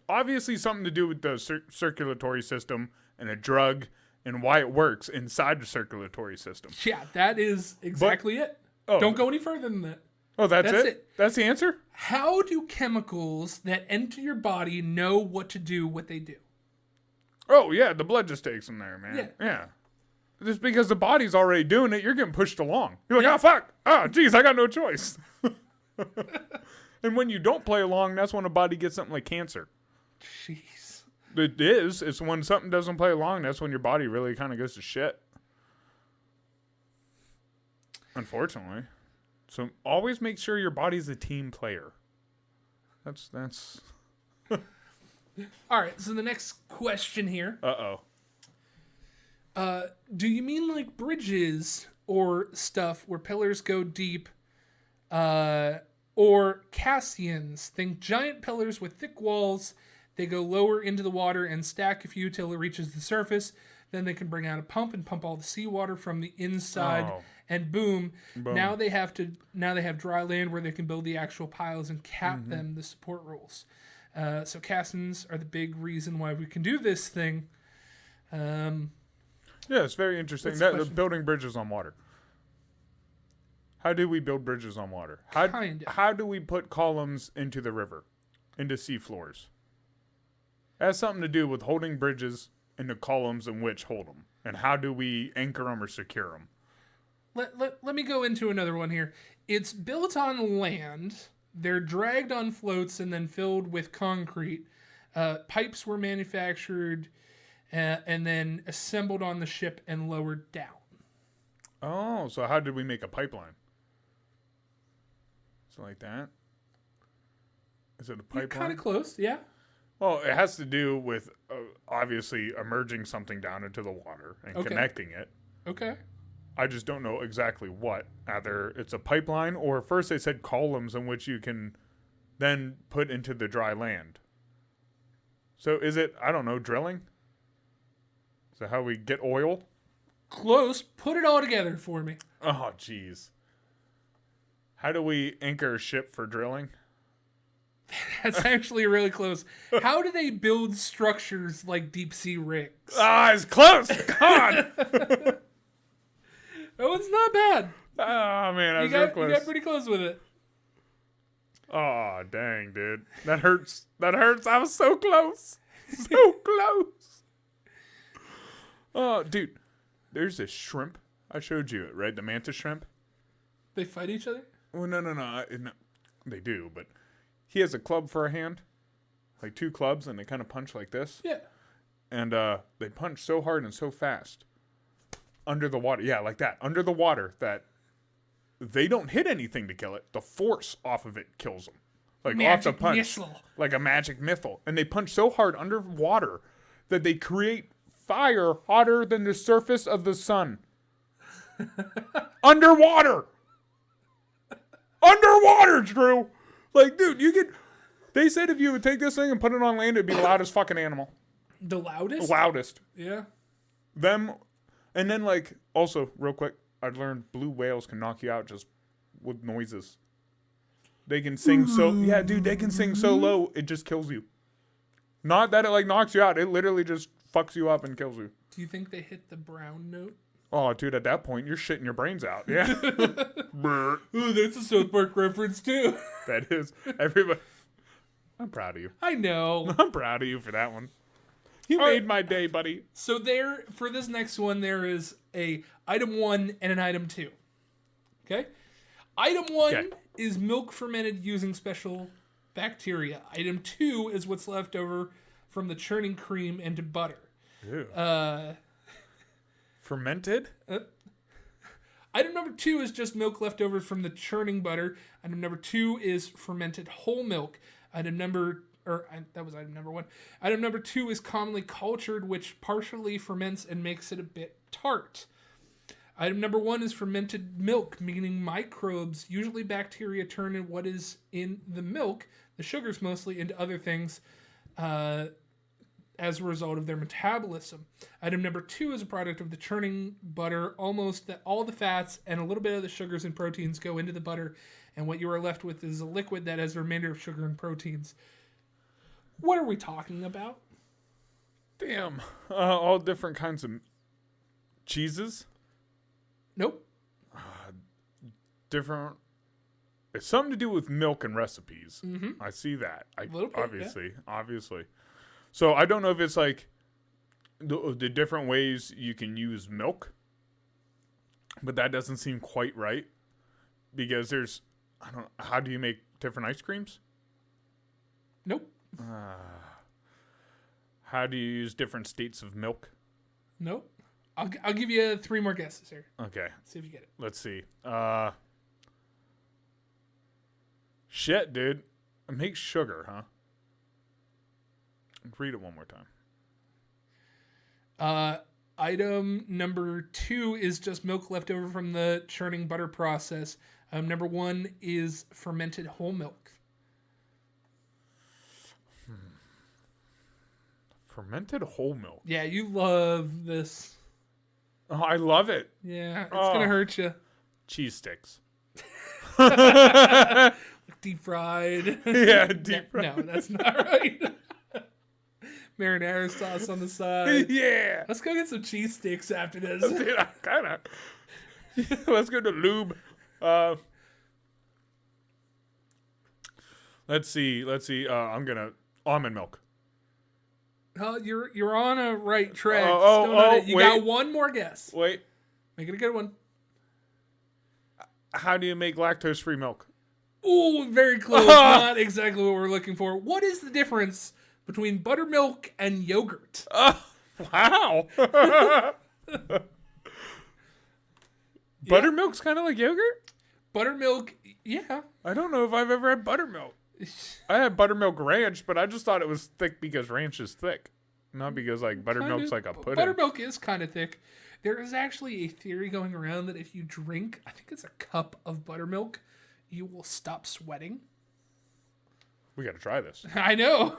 Obviously, something to do with the circulatory system and a drug and why it works inside the circulatory system. Yeah, that is exactly it. Oh. Don't go any further than that. Oh, that's That's it? it. That's the answer? How do chemicals that enter your body know what to do what they do? Oh, yeah, the blood just takes them there, man. Yeah. Just because the body's already doing it, you're getting pushed along. You're like, oh, fuck. Oh, geez, I got no choice. And when you don't play along, that's when the body gets something like cancer. Jeez. It is. It's when something doesn't play along, that's when your body really kind of goes to shit. Unfortunately. So always make sure your body's a team player. That's. All right, so the next question here. Uh-oh. Do you mean like bridges or stuff where pillars go deep, or Cassians? Think giant pillars with thick walls. They go lower into the water and stack a few till it reaches the surface. Then they can bring out a pump and pump all the seawater from the inside, and boom. Now they have dry land where they can build the actual piles and cap them the support rules. So Cassians are the big reason why we can do this thing. Yeah, it's very interesting. Building bridges on water. How do we build bridges on water? How do we put columns into the river, into sea floors? It has something to do with holding bridges into columns in which hold them. And how do we anchor them or secure them? Let me go into another one here. It's built on land. They're dragged on floats and then filled with concrete. Pipes were manufactured and then assembled on the ship and lowered down. Oh, so how did we make a pipeline? Is it like that? Is it a pipeline? Kind of close, yeah. Well, it has to do with obviously emerging something down into the water and connecting it. Okay. I just don't know exactly what. Either it's a pipeline or first they said columns in which you can then put into the dry land. So is it, I don't know, drilling? Is that how we get oil? Close. Put it all together for me. Oh, jeez. How do we anchor a ship for drilling? That's actually really close. How do they build structures like deep sea rigs? Ah, it's close. God. Oh, it's not bad. Oh, man, I was real close. You got pretty close with it. Oh, dang, dude. That hurts. That hurts. I was so close. So close. Oh, dude. There's this shrimp. I showed you it, right? The mantis shrimp. They fight each other? Well, no. They do, but he has a club for a hand. Like 2 clubs, and they kind of punch like this. Yeah. And they punch so hard and so fast. Under the water. Yeah, like that. Under the water that they don't hit anything to kill it. The force off of it kills them. Like magic off the punch. Missile. Like a magic missile. And they punch so hard underwater that they create fire hotter than the surface of the sun. Underwater! Underwater, Drew! Like, dude, you could... They said if you would take this thing and put it on land, it'd be the loudest fucking animal. The loudest? The loudest. Yeah. Them... And then, like, also, real quick, I'd learned blue whales can knock you out just with noises. They can sing so... Yeah, dude, they can sing so low, it just kills you. Not that it, like, knocks you out. It literally just fucks you up and kills you. Do you think they hit the brown note? Oh, dude, at that point, you're shitting your brains out. Yeah. Ooh, that's a South Park reference, too. That is. Everybody... I'm proud of you. I know. I'm proud of you for that one. You made my day, buddy. So there, for this next one, there is a item 1 and an item 2. Okay? Item 1 is milk fermented using special bacteria. Item 2 is what's left over from the churning cream into butter. Ew. Fermented? Item number 2 is just milk left over from the churning butter. Item number 2 is fermented whole milk. That was item number 1. Item number 2 is commonly cultured, which partially ferments and makes it a bit tart. Item number 1 is fermented milk, meaning microbes, usually bacteria, turn in what is in the milk, the sugars mostly, into other things as a result of their metabolism. Item number 2 is a product of the churning butter. Almost all the fats and a little bit of the sugars and proteins go into the butter, and what you are left with is a liquid that has a remainder of sugar and proteins. What are we talking about? Damn. All different kinds of cheeses? Nope. Different. It's something to do with milk and recipes. Mm-hmm. I see that. Obviously. So I don't know if it's like the different ways you can use milk, but that doesn't seem quite right because how do you make different ice creams? Nope. How do you use different states of milk? Nope. I'll give you 3 more guesses here. Okay. See if you get it. Let's see. Shit, dude. It makes sugar, huh? Read it one more time. Item number 2 is just milk left over from the churning butter process. Number 1 is fermented whole milk. Fermented whole milk. Yeah, you love this. Oh, I love it. Yeah, it's going to hurt you. Cheese sticks. Deep fried. Yeah, deep fried. No, that's not right. Marinara sauce on the side. Yeah. Let's go get some cheese sticks after this. Dude, I kind of. Let's go to lube. Let's see. I'm gonna almond milk. You're on a right track. You wait. got one more guess. Wait. Make it a good one. How do you make lactose-free milk? Ooh, very close. Not exactly what we're looking for. What is the difference between buttermilk and yogurt? Wow. Buttermilk's kind of like yogurt? Buttermilk, yeah. I don't know if I've ever had buttermilk. I had buttermilk ranch, but I just thought it was thick because ranch is thick. Not because like buttermilk's like a pudding. Buttermilk is kind of thick. There is actually a theory going around that if you drink, I think it's a cup of buttermilk, you will stop sweating. We got to try this. I know.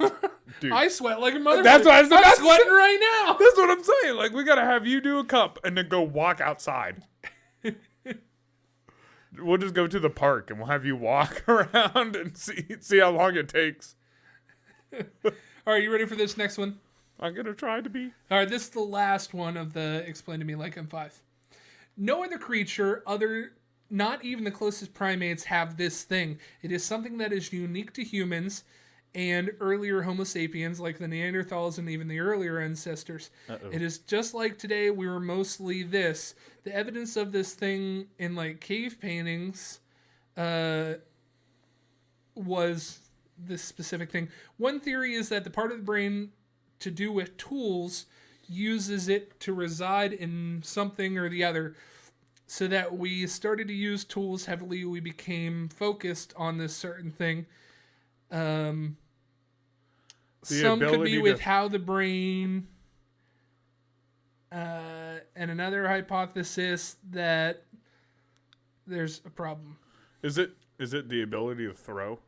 Dude. I sweat like a motherfucker. That's what I'm sweating right now. That's what I'm saying. Like, we got to have you do a cup and then go walk outside. We'll just go to the park and we'll have you walk around and see how long it takes. All right, you ready for this next one? I'm going to try to be. All right, this is the last one of the Explain to Me Like I'm 5. No other creature, not even the closest primates, have this thing. It is something that is unique to humans and earlier Homo sapiens, like the Neanderthals and even the earlier ancestors. Uh-oh. It is just like today, we were mostly this. The evidence of this thing in like cave paintings was this specific thing. One theory is that the part of the brain to do with tools uses it to reside in something or the other. So that we started to use tools heavily, we became focused on this certain thing. Some could be with how the brain, and another hypothesis that there's a problem. Is it the ability to throw?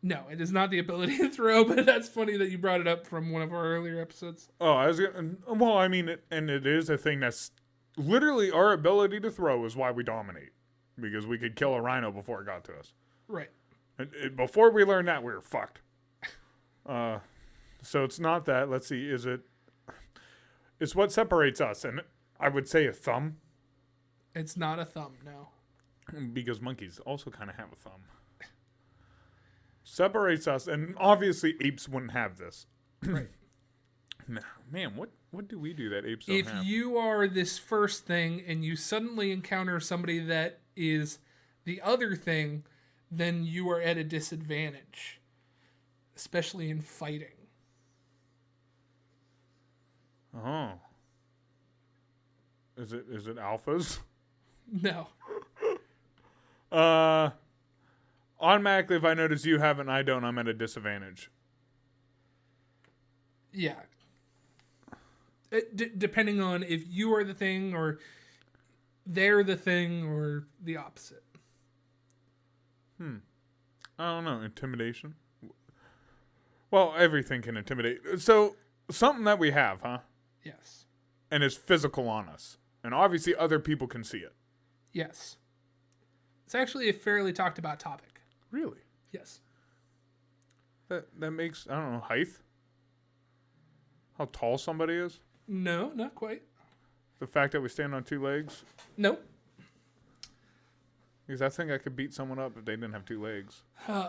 No, it is not the ability to throw, but that's funny that you brought it up from one of our earlier episodes. Oh, it is a thing that's literally our ability to throw is why we dominate, because we could kill a rhino before it got to us. Right. Before we learned that, we were fucked. So it's not that. Let's see. It's what separates us, and I would say a thumb. It's not a thumb, no. Because monkeys also kind of have a thumb. Separates us, and obviously apes wouldn't have this. Right. Man, what do we do that apes don't have? If you are this first thing and you suddenly encounter somebody that is the other thing, then you are at a disadvantage, especially in fighting. Oh. Is it alphas? No. Automatically, if I notice you have it and I don't, I'm at a disadvantage. Yeah. Depending on if you are the thing or they're the thing or the opposite. I don't know. Intimidation? Well, everything can intimidate. So, something that we have, huh? Yes. And is physical on us. And obviously other people can see it. Yes. It's actually a fairly talked about topic. Really? Yes. That makes, I don't know, height? How tall somebody is? No, not quite. The fact that we stand on 2 legs? Nope. Because I think I could beat someone up if they didn't have 2 legs.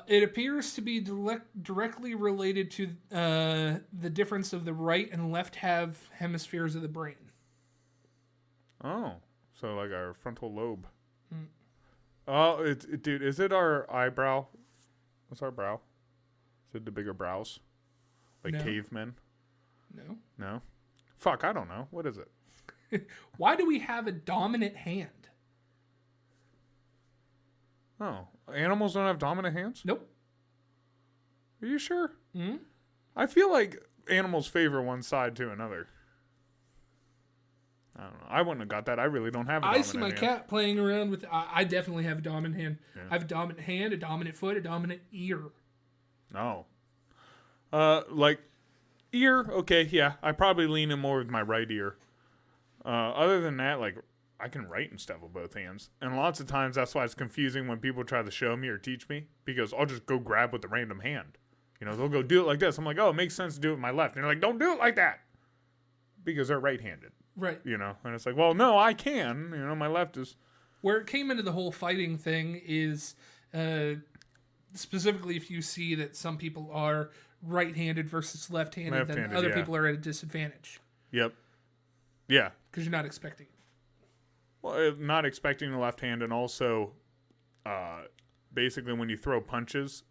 It appears to be directly related to the difference of the right and left hemispheres of the brain. Oh, so like our frontal lobe. Oh, dude, is it our eyebrow? What's our brow? Is it the bigger brows? Like No. cavemen? No. No? Fuck, I don't know. What is it? Why do we have a dominant hand? Oh, animals don't have dominant hands? Nope. Are you sure? Mm-hmm. I feel like animals favor one side to another. I don't know. I wouldn't have got that. I really don't have a dominant I see my hand. cat playing around with... I definitely have a dominant hand. Yeah. I have a dominant hand, a dominant foot, a dominant ear. No. Like, ear, okay, yeah. I probably lean in more with my right ear. Other than that, like, I can write and stuff with both hands. And lots of times that's why it's confusing when people try to show me or teach me, because I'll just go grab with the random hand. You know, they'll go do it like this. I'm like, oh, it makes sense to do it with my left. And they're like, don't do it like that. Because they're right-handed. Right. You know, and it's like, well, no, I can. You know, my left is... Where it came into the whole fighting thing is specifically if you see that some people are right-handed versus left-handed, then other people are at a disadvantage. Yep. Yeah. Because you're not expecting it. Well, not expecting the left hand, and also basically when you throw punches,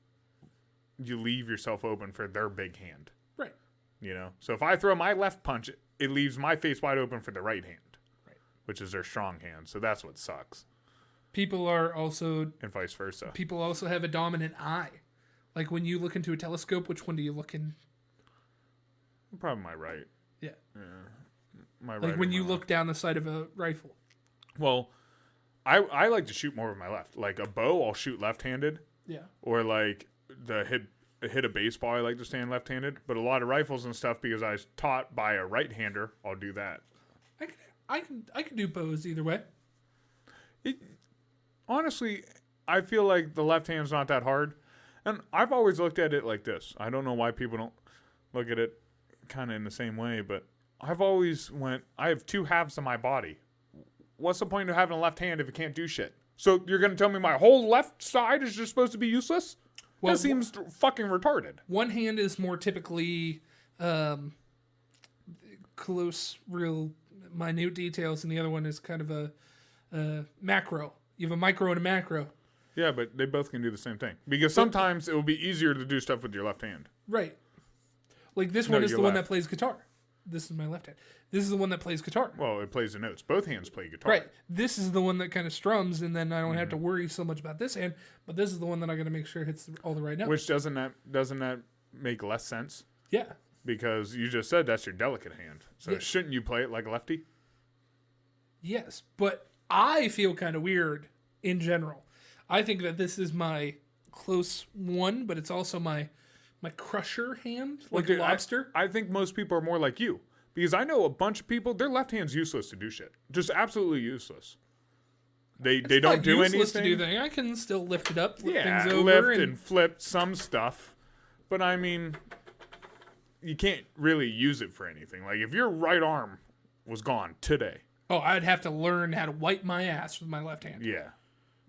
you leave yourself open for their big hand. Right. You know? So if I throw my left punch, it leaves my face wide open for the right hand. Right. Which is their strong hand. So that's what sucks. People are also... And vice versa. People also have a dominant eye. Like when you look into a telescope, which one do you look in? Probably my right. Yeah. My right. Like when you look down the sight of a rifle. Well, I like to shoot more with my left. Like a bow, I'll shoot left-handed. Yeah. Or like hit a baseball, I like to stand left-handed. But a lot of rifles and stuff, because I was taught by a right-hander, I'll do that. I can do bows either way. Honestly, I feel like the left hand's not that hard. And I've always looked at it like this. I don't know why people don't look at it kind of in the same way, but I've always I have two halves of my body. What's the point of having a left hand if it can't do shit? So you're going to tell me my whole left side is just supposed to be useless? Well, that seems fucking retarded. One hand is more typically close, real minute details, and the other one is kind of a macro. You have a micro and a macro. Yeah, but they both can do the same thing. Because sometimes it will be easier to do stuff with your left hand. Right. Like this one is the one that plays guitar. This is my left hand. This is the one that plays guitar. Well, it plays the notes. Both hands play guitar. Right. This is the one that kind of strums, and then I don't have to worry so much about this hand. But this is the one that I got to make sure hits all the right notes. Which doesn't that make less sense? Yeah. Because you just said that's your delicate hand. So Yeah. shouldn't you play it like a lefty? Yes, but I feel kind of weird in general. I think that this is my close one, but it's also my crusher hand, like a lobster. I think most people are more like you. Because I know a bunch of people, their left hand's useless to do shit. Just absolutely useless. They don't do anything. Useless to do things. I can still lift it up, flip things over. Lift and flip some stuff. But I mean, you can't really use it for anything. Like if your right arm was gone today. Oh, I'd have to learn how to wipe my ass with my left hand. Yeah.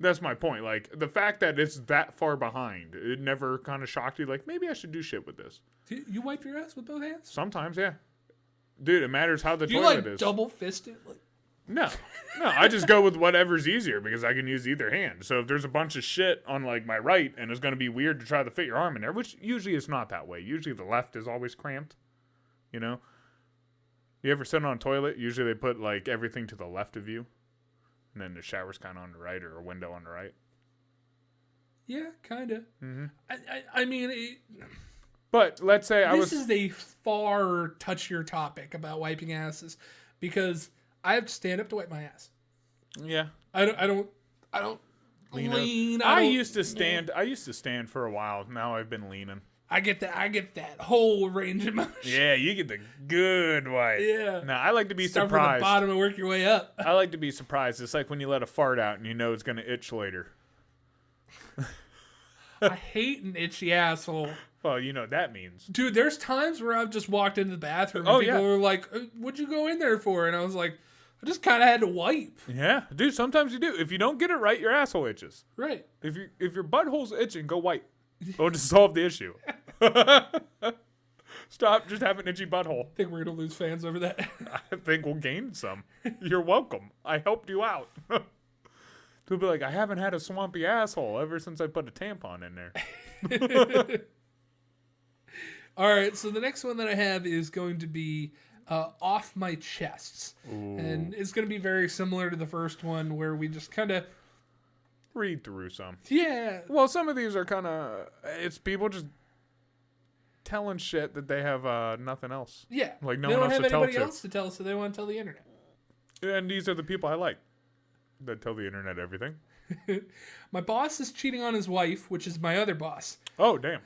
That's my point. Like, the fact that it's that far behind, it never kind of shocked you. Like, maybe I should do shit with this. Do you wipe your ass with both hands? Sometimes, yeah. Dude, it matters how the do you toilet like is. Double fist it? Like... No. I just go with whatever's easier because I can use either hand. So if there's a bunch of shit on, like, my right and it's going to be weird to try to fit your arm in there, which usually is not that way. Usually the left is always cramped, you know? You ever sit on a toilet? Usually they put, like, everything to the left of you. And then the shower's kind of on the right or a window on the right. Yeah, kind of. Mm-hmm. I mean... But let's say this is a far touchier topic about wiping asses because I have to stand up to wipe my ass. Yeah. I don't lean. I used to stand for a while. Now I've been leaning. I get that whole range of motion. Yeah, you get the good wipe. Yeah. Now I like to be Start surprised. from the bottom and work your way up. I like to be surprised. It's like when you let a fart out and you know it's going to itch later. I hate an itchy asshole. Well, you know what that means. Dude, there's times where I've just walked into the bathroom and people were like, what'd you go in there for? And I was like, I just kind of had to wipe. Yeah, dude, sometimes you do. If you don't get it right, your asshole itches. Right. If your butthole's itching, go wipe. It'll just solve the issue. Stop just having an itchy butthole. I think we're going to lose fans over that. I think we'll gain some. You're welcome. I helped you out. They'll be like, I haven't had a swampy asshole ever since I put a tampon in there. All right, so the next one that I have is going to be off my chests. Ooh. And it's going to be very similar to the first one where we just kind of... Read through some. Yeah. Well, some of these are kind of... It's people just telling shit that they have nothing else. Yeah. Like no they one don't else have to tell anybody to. else to tell, so they want to tell the internet. And these are the people I like that tell the internet everything. My boss is cheating on his wife, which is my other boss. Oh, damn.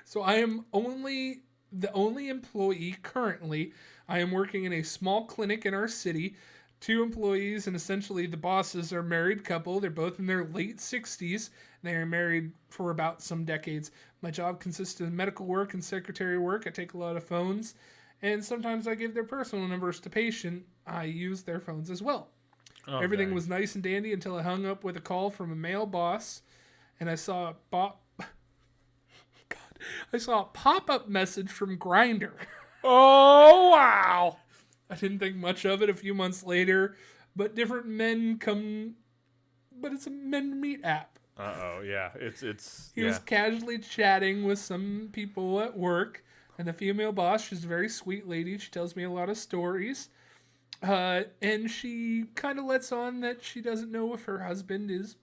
So I am the only employee currently. I am working in a small clinic in our city. 2 employees, and essentially the bosses are a married couple. They're both in their late 60s. They are married for about some decades. My job consists of medical work and secretary work. I take a lot of phones, and sometimes I give their personal numbers to patient. I use their phones as well. Okay. Everything was nice and dandy until I hung up with a call from a male boss, and I saw a pop-up message from Grindr. Oh, wow. I didn't think much of it a few months later, but different men come... But it's a men meet app. Uh-oh, yeah. It's He was casually chatting with some people at work, and the female boss, she's a very sweet lady. She tells me a lot of stories. And she kind of lets on that she doesn't know if her husband is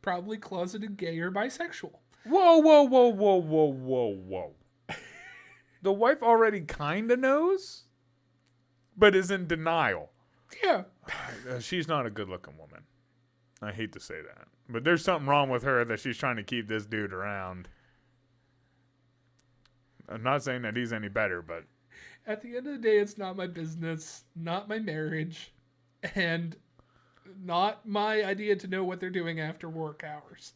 probably closeted gay or bisexual. Whoa. The wife already kind of knows, but is in denial. Yeah. She's not a good-looking woman. I hate to say that. But there's something wrong with her that she's trying to keep this dude around. I'm not saying that he's any better, but... At the end of the day, it's not my business, not my marriage, and not my idea to know what they're doing after work hours.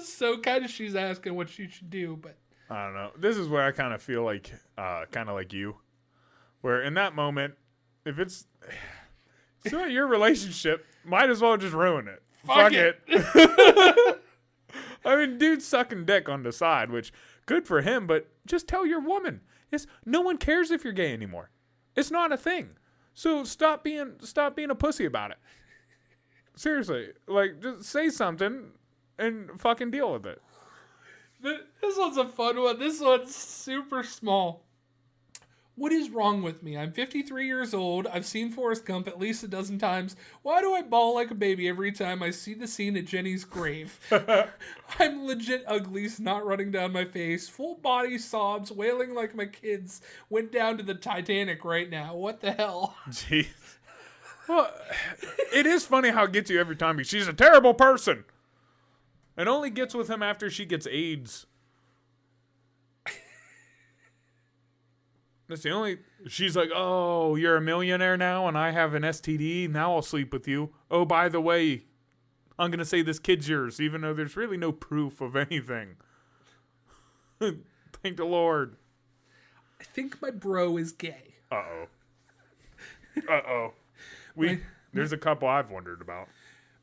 So kind of she's asking what she should do, but... I don't know. This is where I kind of feel like, kind of like you. Where in that moment, if it's not your relationship, might as well just ruin it. Fuck it. I mean, dude's sucking dick on the side, which, good for him, but just tell your woman. No one cares if you're gay anymore. It's not a thing. So stop being a pussy about it. Seriously. Like, just say something and fucking deal with it. This one's a fun one. This one's super small. What is wrong with me? I'm 53 years old. I've seen Forrest Gump at least a dozen times. Why do I bawl like a baby every time I see the scene at Jenny's grave? I'm legit ugly, snot running down my face, full body sobs, wailing like my kids went down to the Titanic right now. What the hell? Jeez. Well, it is funny how it gets you every time. She's a terrible person. It only gets with him after she gets AIDS. That's the only... She's like, oh, you're a millionaire now and I have an STD. Now I'll sleep with you. Oh, by the way, I'm going to say this kid's yours, even though there's really no proof of anything. Thank the Lord. I think my bro is gay. Uh-oh. There's a couple I've wondered about.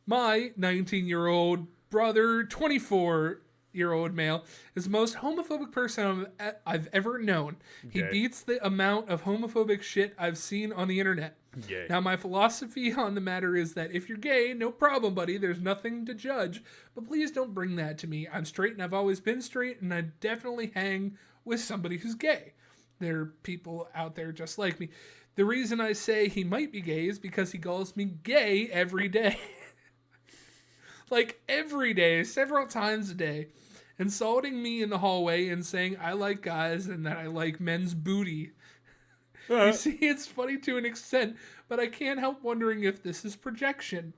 My 19-year-old brother, 24-year-old male, is the most homophobic person I've ever known. He beats the amount of homophobic shit I've seen on the internet. Gay. Now, my philosophy on the matter is that if you're gay, no problem, buddy. There's nothing to judge. But please don't bring that to me. I'm straight and I've always been straight, and I definitely hang with somebody who's gay. There are people out there just like me. The reason I say he might be gay is because he calls me gay every day. Like every day, several times a day. Insulting me in the hallway and saying I like guys and that I like men's booty. You see, it's funny to an extent, but I can't help wondering if this is projection.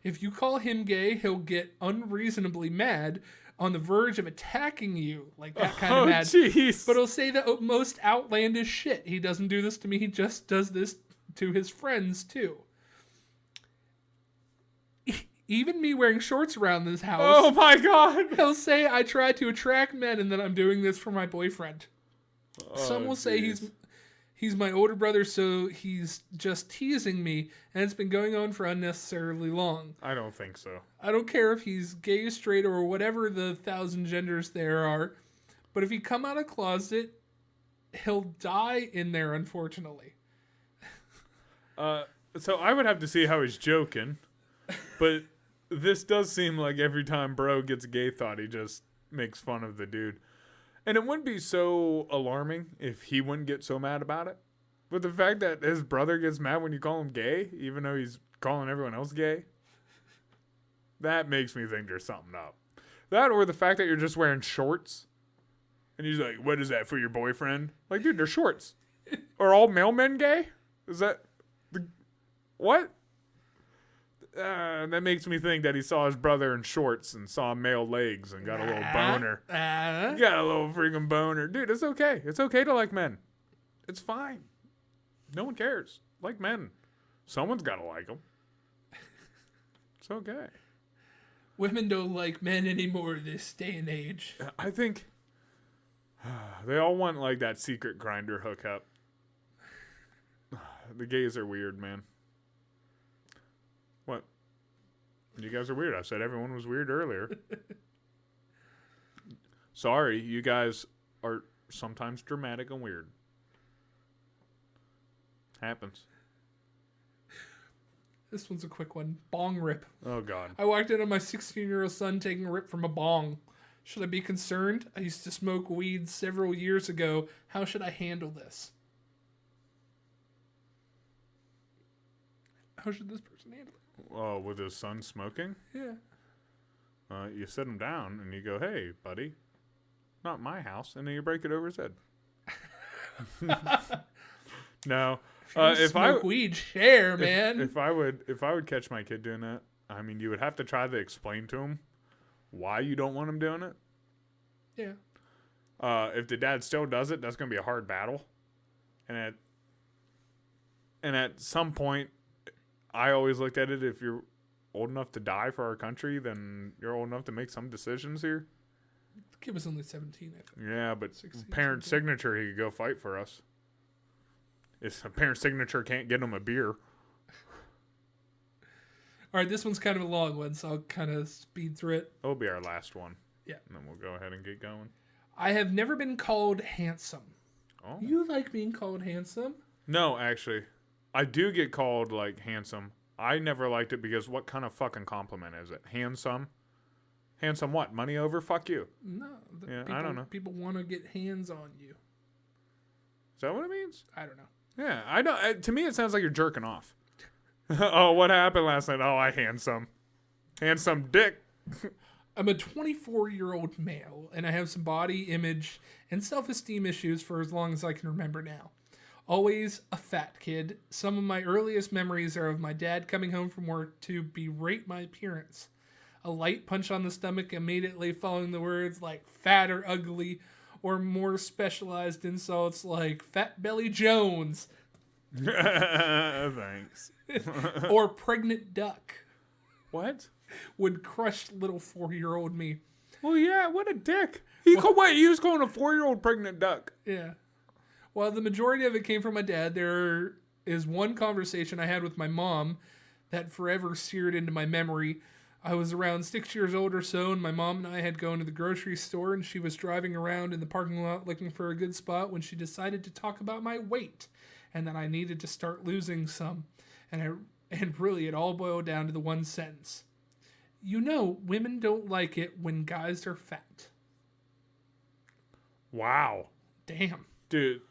If you call him gay, he'll get unreasonably mad, on the verge of attacking you, like that kind of mad. Jeez. But he'll say the most outlandish shit. He doesn't do this to me, he just does this to his friends, too. Even me wearing shorts around this house. Oh my God. He'll say I try to attract men and that I'm doing this for my boyfriend. Some will say he's my older brother, so he's just teasing me, and it's been going on for unnecessarily long. I don't think so. I don't care if he's gay, straight, or whatever the 1,000 genders there are, but if he come out of closet, he'll die in there, unfortunately. So I would have to see how he's joking, but this does seem like every time bro gets a gay thought, he just makes fun of the dude. And it wouldn't be so alarming if he wouldn't get so mad about it. But the fact that his brother gets mad when you call him gay, even though he's calling everyone else gay, that makes me think there's something up. That or the fact that you're just wearing shorts. And he's like, what is that for your boyfriend? Like, dude, they're shorts. Are all male men gay? Is that... What? That makes me think that he saw his brother in shorts and saw male legs and got a little boner. Got a little freaking boner. Dude, it's okay. It's okay to like men. It's fine. No one cares. Like men. Someone's got to like them. It's okay. Women don't like men anymore this day and age. I think they all want like that secret grinder hookup. The gays are weird, man. What? You guys are weird. I said everyone was weird earlier. Sorry, you guys are sometimes dramatic and weird. Happens. This one's a quick one. Bong rip. Oh, God. I walked in on my 16-year-old son taking a rip from a bong. Should I be concerned? I used to smoke weed several years ago. How should I handle this? How should this person handle it? Oh, with his son smoking? Yeah. You sit him down and you go, hey, buddy, not my house. And then you break it over his head. No. If I smoke weed, share, man. If I would catch my kid doing that, I mean, you would have to try to explain to him why you don't want him doing it. Yeah. If the dad still does it, that's going to be a hard battle. And at some point, I always looked at it, if you're old enough to die for our country, then you're old enough to make some decisions here. The kid was only 17, I think. Yeah, but 16, parent 17. signature, he could go fight for us. If a parent signature can't get him a beer. All right, this one's kind of a long one, so I'll kind of speed through it. That'll be our last one. Yeah. And then we'll go ahead and get going. I have never been called handsome. Oh. You like being called handsome? No, actually. I do get called, like, handsome. I never liked it because what kind of fucking compliment is it? Handsome? Handsome what? Money over? Fuck you. No. Yeah, I don't know. People want to get hands on you. Is that what it means? I don't know. Yeah, I don't. To me, it sounds like you're jerking off. Oh, what happened last night? Oh, I handsome dick. I'm a 24-year-old male, and I have some body image and self-esteem issues for as long as I can remember now. Always a fat kid. Some of my earliest memories are of my dad coming home from work to berate my appearance. A light punch on the stomach immediately following the words like fat or ugly, or more specialized insults like Fat Belly Jones. Thanks. Or pregnant duck. What? Would crush little 4-year-old me. Well, yeah, what a dick. He was calling a 4-year-old pregnant duck. Yeah. While the majority of it came from my dad, there is one conversation I had with my mom that forever seared into my memory. I was around 6 years old or so, and my mom and I had gone to the grocery store, and she was driving around in the parking lot looking for a good spot when she decided to talk about my weight and that I needed to start losing some. And really, it all boiled down to the one sentence. You know, women don't like it when guys are fat. Wow. Damn. Dude,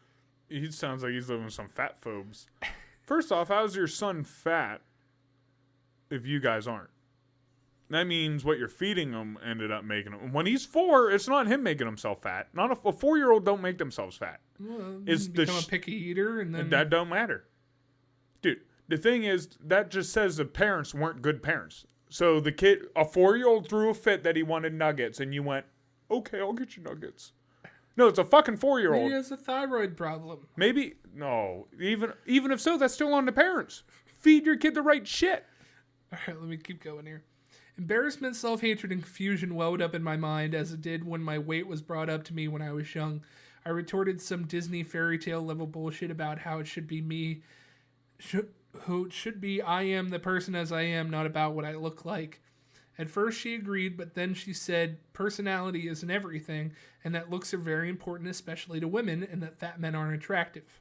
he sounds like he's living with some fat phobes. First off, how's your son fat if you guys aren't? That means what you're feeding him ended up making him. When he's 4, it's not him making himself fat. Not a 4-year-old don't make themselves fat. Well, It's become a picky eater, and then that don't matter. Dude, the thing is, that just says the parents weren't good parents. So the kid, a 4-year-old threw a fit that he wanted nuggets, and you went, okay, I'll get you nuggets. No, it's a fucking 4-year-old. maybe he has a thyroid problem. Maybe, no. Even if so, that's still on the parents. Feed your kid the right shit. All right, let me keep going here. Embarrassment, self-hatred, and confusion welled up in my mind as it did when my weight was brought up to me when I was young. I retorted some Disney fairy tale level bullshit about how it should be me, who it should be I am the person as I am, not about what I look like. At first she agreed, but then she said personality isn't everything, and that looks are very important, especially to women, and that fat men aren't attractive.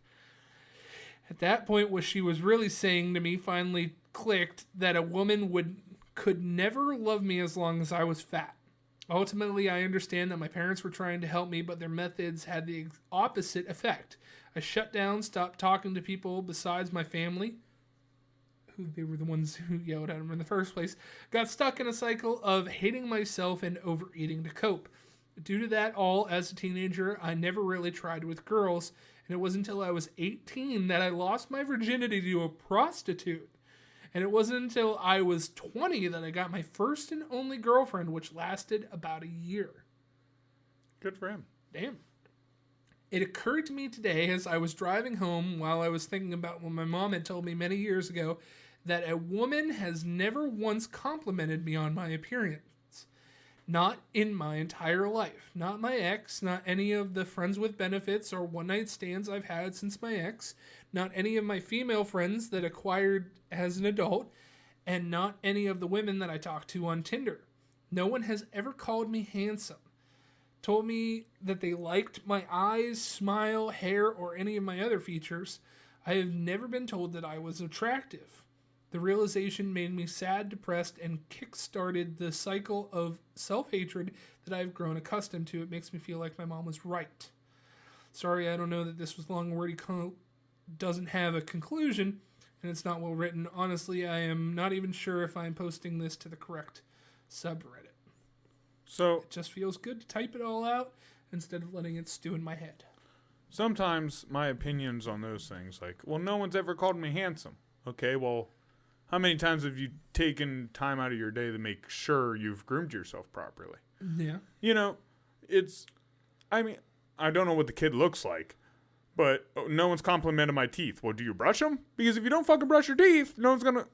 At that point, what she was really saying to me finally clicked, that a woman could never love me as long as I was fat. Ultimately, I understand that my parents were trying to help me, but their methods had the opposite effect. I shut down, stopped talking to people besides my family, who they were the ones who yelled at him in the first place, got stuck in a cycle of hating myself and overeating to cope. Due to that all, as a teenager, I never really tried with girls, and it wasn't until I was 18 that I lost my virginity to a prostitute. And it wasn't until I was 20 that I got my first and only girlfriend, which lasted about a year. Good for him. Damn. It occurred to me today as I was driving home while I was thinking about what my mom had told me many years ago, that a woman has never once complimented me on my appearance. Not in my entire life. Not my ex, not any of the friends with benefits or one-night stands I've had since my ex, not any of my female friends that acquired as an adult, and not any of the women that I talked to on Tinder. No one has ever called me handsome, told me that they liked my eyes, smile, hair, or any of my other features. I have never been told that I was attractive. The realization made me sad, depressed, and kick-started the cycle of self-hatred that I've grown accustomed to. It makes me feel like my mom was right. Sorry, I don't know that this was long and wordy, doesn't have a conclusion, and it's not well written. Honestly, I am not even sure if I'm posting this to the correct subreddit. So It just feels good to type it all out instead of letting it stew in my head. sometimes my opinions on those things, like, well, no one's ever called me handsome. Okay, well, how many times have you taken time out of your day to make sure you've groomed yourself properly? Yeah. You know, I don't know what the kid looks like, but no one's complimented my teeth. Well, do you brush them? Because if you don't fucking brush your teeth, no one's gonna...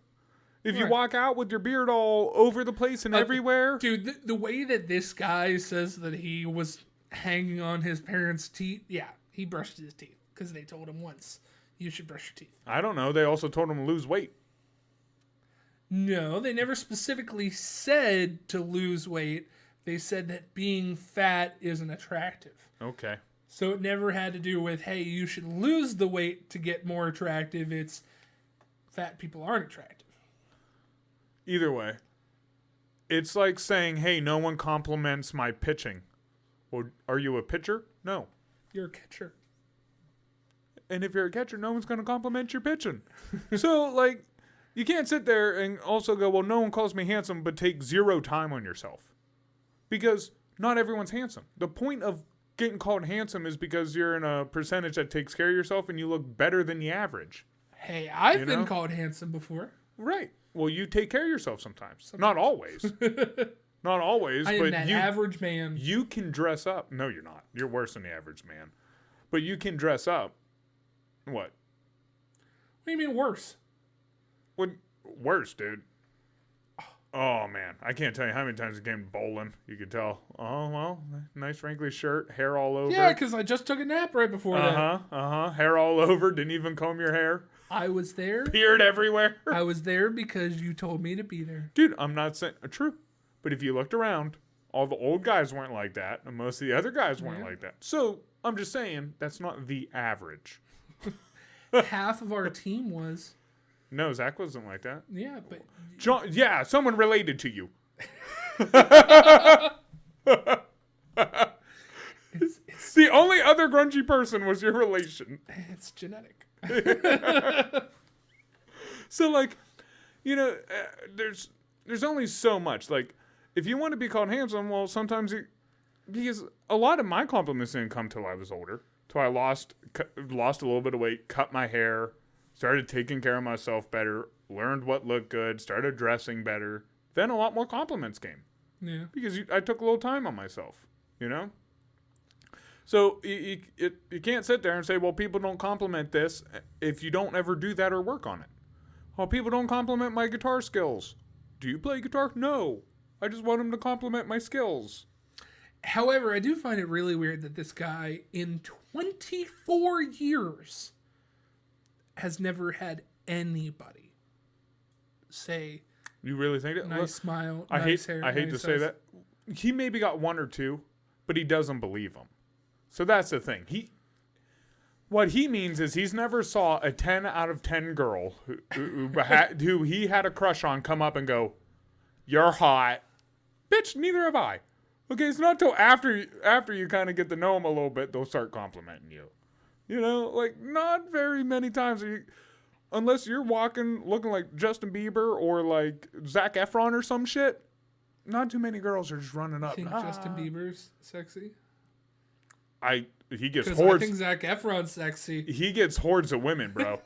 If you walk out with your beard all over the place and everywhere... Dude, the way that this guy says that he was hanging on his parents' teeth, yeah, he brushed his teeth because they told him once, you should brush your teeth. I don't know. They also told him to lose weight. No, they never specifically said to lose weight. They said that being fat isn't attractive. Okay. So it never had to do with, hey, you should lose the weight to get more attractive. It's fat people aren't attractive. Either way, it's like saying, hey, no one compliments my pitching. Well, are you a pitcher? No. You're a catcher. And if you're a catcher, no one's going to compliment your pitching. So, like, you can't sit there and also go, well, no one calls me handsome, but take zero time on yourself. Because not everyone's handsome. The point of getting called handsome is because you're in a percentage that takes care of yourself and you look better than the average. Hey, I've been called handsome before. Right. Well, you take care of yourself sometimes. Not always. Not always. I am that average man. You can dress up. No, you're not. You're worse than the average man. But you can dress up. What? What do you mean worse? What? Worse, dude. Oh, man. I can't tell you how many times I came bowling. You could tell. Oh, well, nice wrinkly shirt, hair all over. Yeah, because I just took a nap right before that. Hair all over. Didn't even comb your hair. I was there. Beard everywhere. I was there because you told me to be there. Dude, I'm not saying... True. But if you looked around, all the old guys weren't like that, and most of the other guys weren't like that. So, I'm just saying, that's not the average. Half of our team was. No, Zach wasn't like that. Yeah, but... John, yeah, someone related to you. It's the only other grungy person was your relation. It's genetic. So, like, you know, there's only so much. Like, if you want to be called handsome, well, sometimes because a lot of my compliments didn't come till I was older. Till I lost a little bit of weight, cut my hair, started taking care of myself better, learned what looked good, started dressing better. Then a lot more compliments came. Yeah. Because I took a little time on myself, you know? So you can't sit there and say, well, people don't compliment this if you don't ever do that or work on it. Well, people don't compliment my guitar skills. Do you play guitar? No. I just want them to compliment my skills. However, I do find it really weird that this guy, in 24 years, has never had anybody say, you really think that? nice smile, I nice hate, hair. I hate to say that. He maybe got one or two, but he doesn't believe them. So that's the thing. What he means is he's never saw a 10 out of 10 girl who he had a crush on come up and go, you're hot. Bitch, neither have I. Okay, it's not till after you kind of get to know them a little bit, they'll start complimenting you. You know, like, not very many times unless you're walking looking like Justin Bieber or like Zac Efron or some shit, not too many girls are just running up. I think Justin Bieber's sexy. He gets Because hordes. I think Zac Efron's sexy. He gets hordes of women, bro.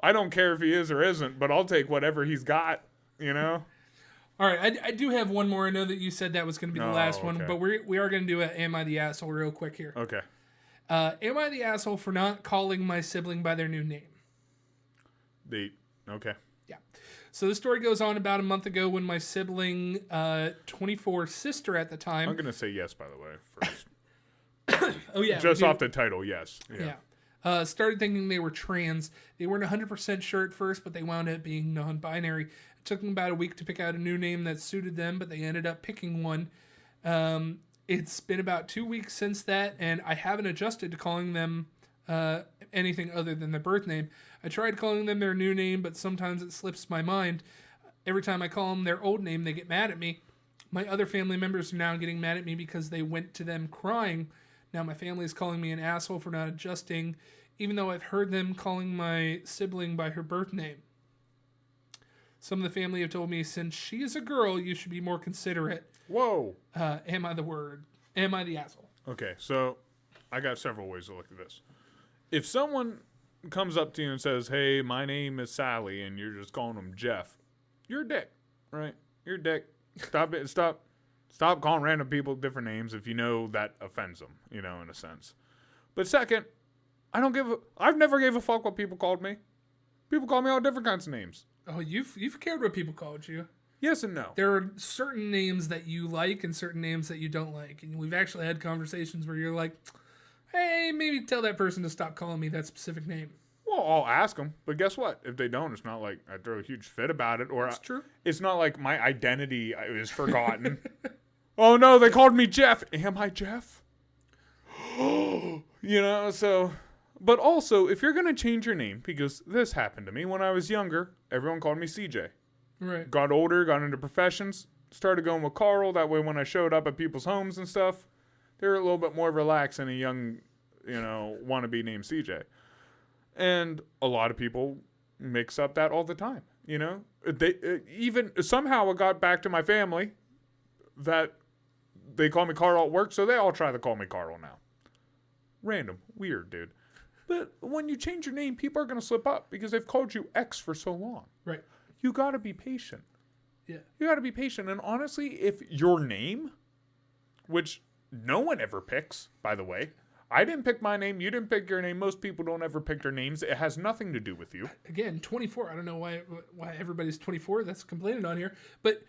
I don't care if he is or isn't, but I'll take whatever he's got, you know? All right, I do have one more. I know that you said that was going to be the last one, okay. but we are going to do a Am I the Asshole real quick here. Okay. Am I the asshole for not calling my sibling by their new name? Okay. Yeah. So the story goes on about a month ago when my sibling, 24 sister at the time. I'm going to say yes, by the way, first. Oh, yeah. Just off the title, yes. Yeah. Started thinking they were trans. They weren't 100% sure at first, but they wound up being non-binary. It took them about a week to pick out a new name that suited them, but they ended up picking one. It's been about 2 weeks since that, and I haven't adjusted to calling them anything other than their birth name. I tried calling them their new name, but sometimes it slips my mind. Every time I call them their old name, they get mad at me. My other family members are now getting mad at me because they went to them crying. Now my family is calling me an asshole for not adjusting, even though I've heard them calling my sibling by her birth name. Some of the family have told me, since she is a girl, you should be more considerate. Whoa. Am I the asshole? Okay, so I got several ways to look at this. If someone comes up to you and says, hey, my name is Sally, and you're just calling them Jeff, you're a dick, right? You're a dick. Stop calling random people different names if you know that offends them, you know, in a sense. But second, I've never gave a fuck what people called me. People call me all different kinds of names. Oh, you've cared what people called you. Yes and no. There are certain names that you like and certain names that you don't like. And we've actually had conversations where you're like, hey, maybe tell that person to stop calling me that specific name. Well, I'll ask them, but guess what? If they don't, it's not like I throw a huge fit about it, or That's true. It's not like my identity is forgotten. Oh no, they called me Jeff. Am I Jeff? You know, so. But also, if you're gonna change your name, because this happened to me when I was younger, everyone called me CJ. Right. Got older, got into professions, started going with Carl. That way, when I showed up at people's homes and stuff, they were a little bit more relaxed than a young, you know, wannabe named CJ. And a lot of people mix up that all the time, you know? Even somehow it got back to my family that they call me Carl at work, so they all try to call me Carl now. Random. Weird, dude. But when you change your name, people are going to slip up because they've called you X for so long. Right. You got to be patient. Yeah. You got to be patient. And honestly, if your name, which no one ever picks, by the way, I didn't pick my name. You didn't pick your name. Most people don't ever pick their names. It has nothing to do with you. Again, 24. I don't know why everybody's 24 that's complaining on here. But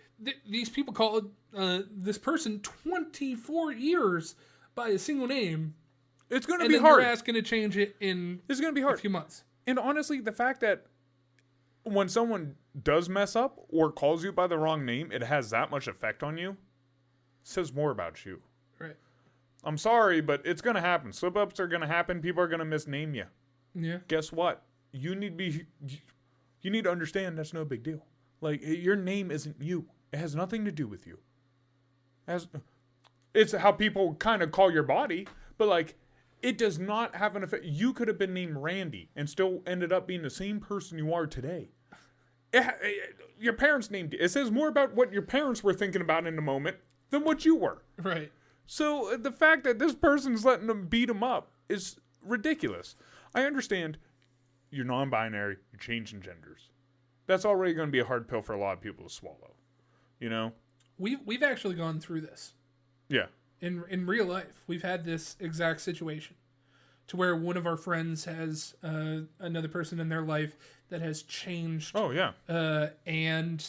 these people called this person 24 years by a single name. It's going to and be then hard. You're asking to change it in It's going to be hard. a few months. And honestly, the fact that when someone does mess up or calls you by the wrong name, it has that much effect on you, says more about you. Right. I'm sorry, but it's going to happen. Slip-ups are going to happen. People are going to misname you. Yeah. Guess what? You need to understand that's no big deal. Like, your name isn't you. It has nothing to do with you. It's how people kind of call your body, but like, it does not have an effect. You could have been named Randy and still ended up being the same person you are today. Your parents named you. It says more about what your parents were thinking about in the moment than what you were. Right. So the fact that this person's letting them beat them up is ridiculous. I understand you're non-binary, you're changing genders. That's already going to be a hard pill for a lot of people to swallow. You know? We've actually gone through this. Yeah. In real life, we've had this exact situation to where one of our friends has another person in their life that has changed. Oh, yeah. And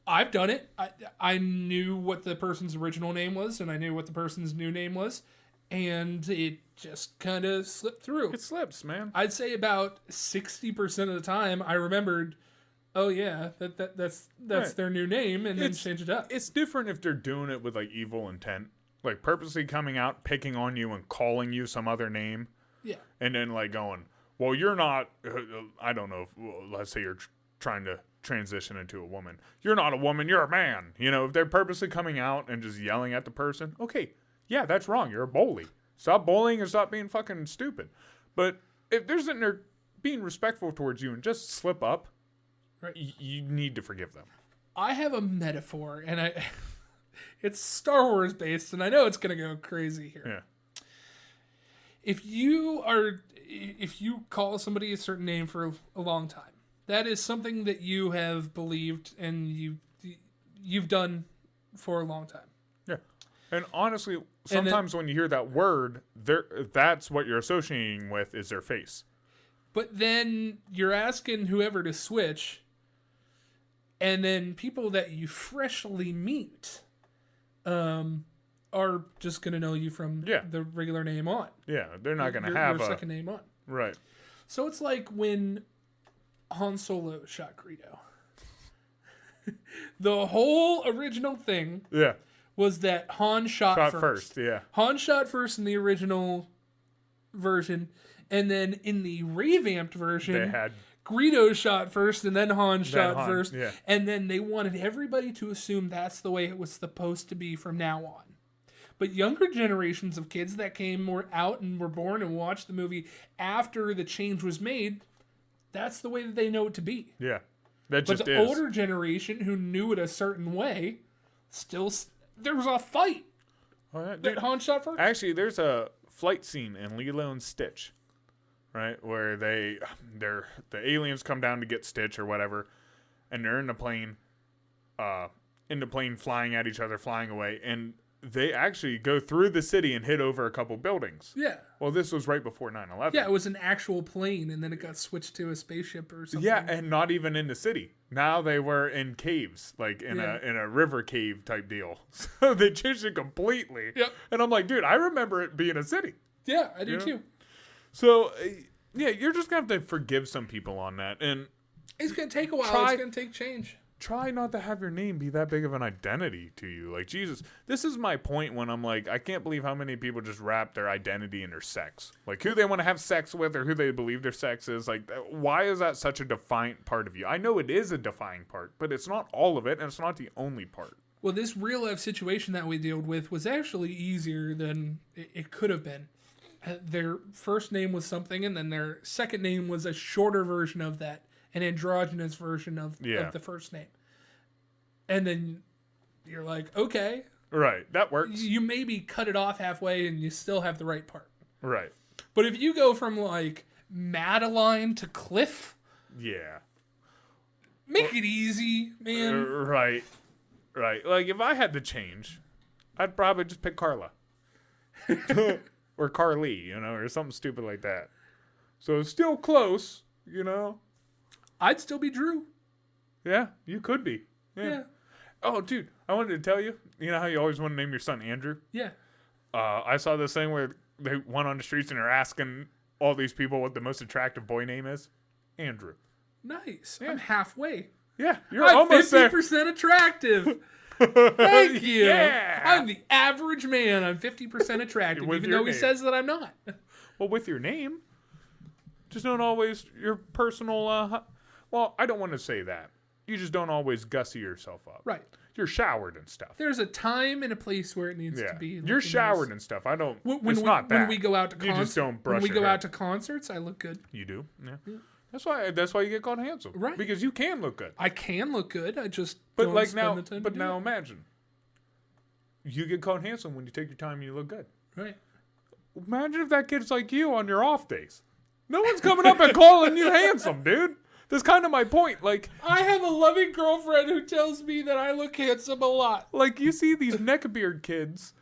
I've done it. I knew what the person's original name was, and I knew what the person's new name was, and it just kind of slipped through. It slips, man. I'd say about 60% of the time, I remembered, oh yeah, that's Right. their new name, and then change it up. It's different if they're doing it with like evil intent, like purposely coming out, picking on you, and calling you some other name. Yeah. And then like going, well, you're not. I don't know. Let's say you're trying to transition into a woman. You're not a woman, you're a man. You know, if they're purposely coming out and just yelling at the person, okay, yeah, that's wrong. You're a bully. Stop bullying and stop being fucking stupid. But if they're sitting there being respectful towards you and just slip up, right. You need to forgive them. I have a metaphor, and it's Star Wars based, and I know it's going to go crazy here. Yeah. If you call somebody a certain name for a long time, that is something that you have believed and you've done for a long time. Yeah. And honestly, sometimes when you hear that word, that's what you're associating with is their face. But then you're asking whoever to switch, and then people that you freshly meet are just going to know you from the regular name on. Yeah, they're not going to have your second name on. Right. So it's like when Han Solo shot Greedo. The whole original thing was that Han shot first. Yeah. Han shot first in the original version, and then in the revamped version, they had Greedo shot first, and then Han shot first. Yeah. And then they wanted everybody to assume that's the way it was supposed to be from now on. But younger generations of kids that were out and were born and watched the movie after the change was made, that's the way that they know it to be. Yeah. But the older generation who knew it a certain way, there was a fight that Han shot first. Actually, there's a flight scene in Lilo and Stitch, right, where the aliens come down to get Stitch or whatever, and they're in the plane flying at each other, flying away, and they actually go through the city and hit over a couple buildings. Yeah. Well, this was right before 9/11. Yeah, it was an actual plane, and then it got switched to a spaceship or something. Yeah, and not even in the city. Now they were in caves, like in a river cave type deal. So they changed it completely. Yep. And I'm like, dude, I remember it being a city. Yeah, I do too. So, yeah, you're just going to have to forgive some people on that. And it's going to take a while. It's going to take change. Try not to have your name be that big of an identity to you. Like, Jesus, this is my point when I'm like, I can't believe how many people just wrap their identity in their sex. Like, who they want to have sex with or who they believe their sex is. Like, why is that such a defiant part of you? I know it is a defining part, but it's not all of it, and it's not the only part. Well, this real-life situation that we dealt with was actually easier than it could have been. Their first name was something, and then their second name was a shorter version of that. An androgynous version of the first name. And then you're like, okay. Right, that works. You maybe cut it off halfway and you still have the right part. Right. But if you go from like Madeline to Cliff. Yeah. Make it easy, man. Right. Like if I had to change, I'd probably just pick Carla. Or Carly, or something stupid like that. So it's still close, I'd still be Drew. Yeah, you could be. Yeah. Oh, dude, I wanted to tell you. You know how you always want to name your son Andrew? Yeah. I saw this thing where they went on the streets and they're asking all these people what the most attractive boy name is. Andrew. Nice. Yeah. I'm halfway. Yeah, you're almost 50% attractive. Thank you. Yeah. I'm the average man. I'm 50% attractive, even though he says that I'm not. Well, with your name, just don't always your personal. Well, I don't want to say that. You just don't always gussy yourself up. Right. You're showered and stuff. There's a time and a place where it needs to be. You're showered and stuff. I don't. It's not bad. When we go out to concerts, you just don't brush when we your go hair. out to concerts, I look good. You do. Yeah. That's why you get called handsome. Right. Because you can look good. I can look good. I just but don't like spend now. the time But to now do it. imagine. You get called handsome when you take your time and you look good. Right. Imagine if that kid's like you on your off days. No one's coming up and calling you handsome, dude. That's kind of my point. Like, I have a loving girlfriend who tells me that I look handsome a lot. Like, you see these neckbeard kids,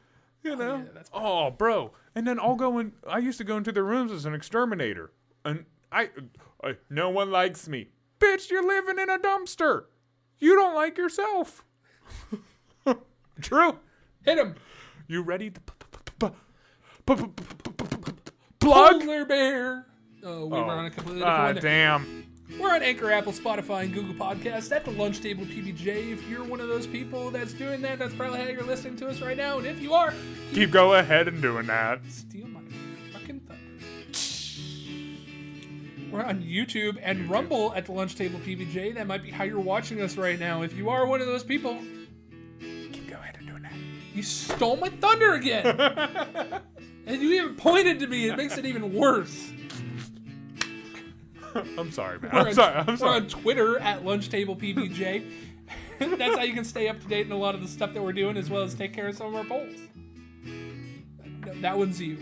Yeah, that's bro. And then I used to go into their rooms as an exterminator. And no one likes me. Bitch, you're living in a dumpster. You don't like yourself. True. Hit him. You ready to plug? Polar bear. Oh, we were on a completely different one. Damn. We're on Anchor, Apple, Spotify, and Google Podcasts at the Lunch Table PBJ. If you're one of those people that's doing that, that's probably how you're listening to us right now. And if you are, keep go ahead and doing that. Steal my fucking thunder. We're on YouTube and Rumble at the Lunch Table PBJ. That might be how you're watching us right now. If you are one of those people, Go ahead and do that. you stole my thunder again. And you even pointed to me. It makes it even worse. I'm sorry, man. We're I'm We're sorry. on Twitter at Lunch Table PBJ. That's how you can stay up to date in a lot of the stuff that we're doing, as well as take care of some of our polls. No, that one's you.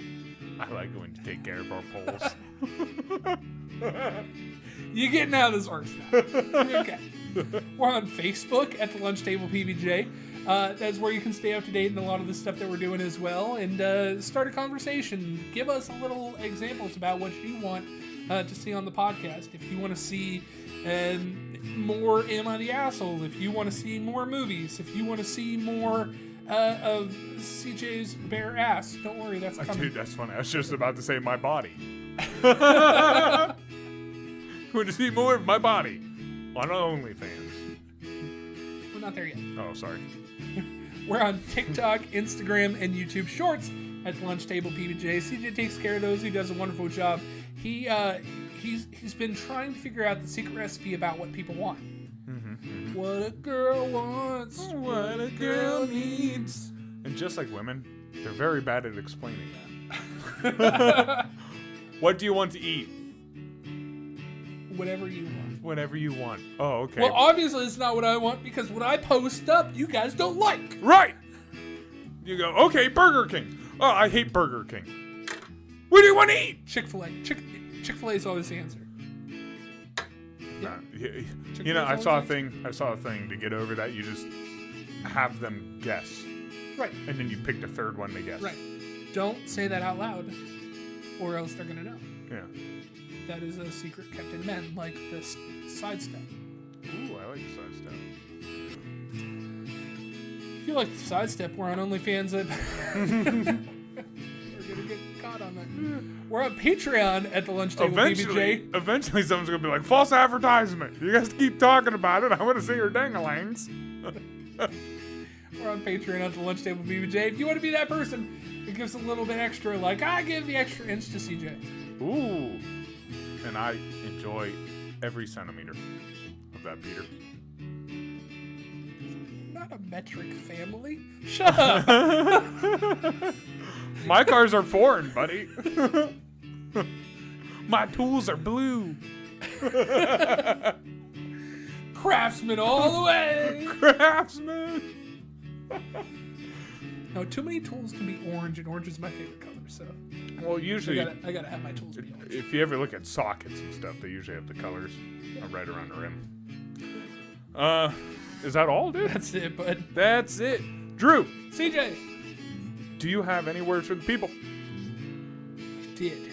I like it when you take care of our polls. You're getting out of this arse now. Okay. We're on Facebook at the Lunch Table PBJ. That's where you can stay up to date in a lot of the stuff that we're doing as well, and start a conversation. Give us a little examples about what you want to see on the podcast. If you want to see more Am I the Asshole, if you want to see more movies, if you want to see more of CJ's bare ass, don't worry, that's coming. Dude, that's funny. I was just about to say my body. Want to see more of my body on OnlyFans. We're not there yet. Oh, sorry. We're on TikTok, Instagram, and YouTube Shorts at the Lunch Table PBJ. CJ takes care of those. He does a wonderful job. He's been trying to figure out the secret recipe about what people want. What a girl wants, What a girl needs. And just like women, they're very bad at explaining that. What do you want to eat? whatever you want. Whatever you want. Oh, okay. Well, obviously it's not what I want, because what I post up, you guys don't like. Right. You go, okay, Burger King. Oh, I hate Burger King. What do you want to eat? Chick-fil-A. Chick-fil-A is always the answer. Nah, you know, I saw a thing to get over that. You just have them guess. Right. And then you pick the third one to guess. Right. Don't say that out loud, or else they're going to know. Yeah. That is a secret kept in men, like the sidestep. Ooh, I like the sidestep. If you like the sidestep, we're on OnlyFans at... We're going to get caught on that. We're on Patreon at the Lunch Table PBJ. Eventually someone's going to be like, false advertisement. You guys keep talking about it. I want to see your dangalangs. We're on Patreon at the Lunch Table PBJ. If you want to be that person, it gives a little bit extra, like, I give the extra inch to CJ. Ooh. And I enjoy every centimeter of that, Peter. Not a metric family. Shut up. My cars are foreign, buddy. My tools are blue. Craftsman all the way. Craftsman. No, too many tools can be orange, and orange is my favorite color, so Well, usually, I gotta have my tools be orange. if you ever look at sockets and stuff, they usually have the colors right around the rim. Is that all, dude? That's it, bud. That's it. Drew, CJ. do you have any words for the people? Did.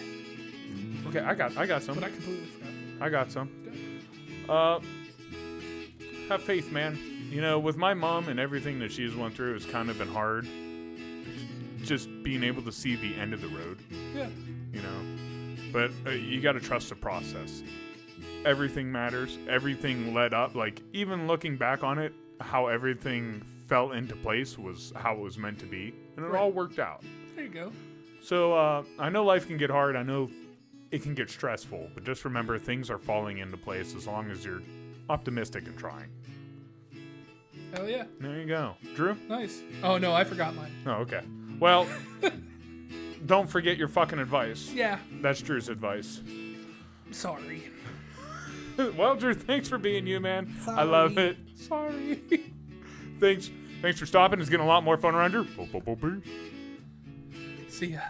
Okay, I got some. But I completely forgot. I got some. Have faith, man. You know, with my mom and everything that she's went through, it's kind of been hard. Just being able to see the end of the road. Yeah. You know, but you got to trust the process. Everything matters. Everything led up. Like, even looking back on it, how everything fell into place was how it was meant to be, and it all worked out. There you go. So I know life can get hard. I know it can get stressful, but just remember, things are falling into place as long as you're optimistic and trying. Hell yeah. There you go. Drew? Nice. Oh, no, I forgot mine. Oh, okay. Well, don't forget your fucking advice. Yeah. That's Drew's advice. Sorry. Well, Drew, thanks for being you, man. Sorry. I love it. Sorry. Thanks for stopping. It's getting a lot more fun around here. See ya.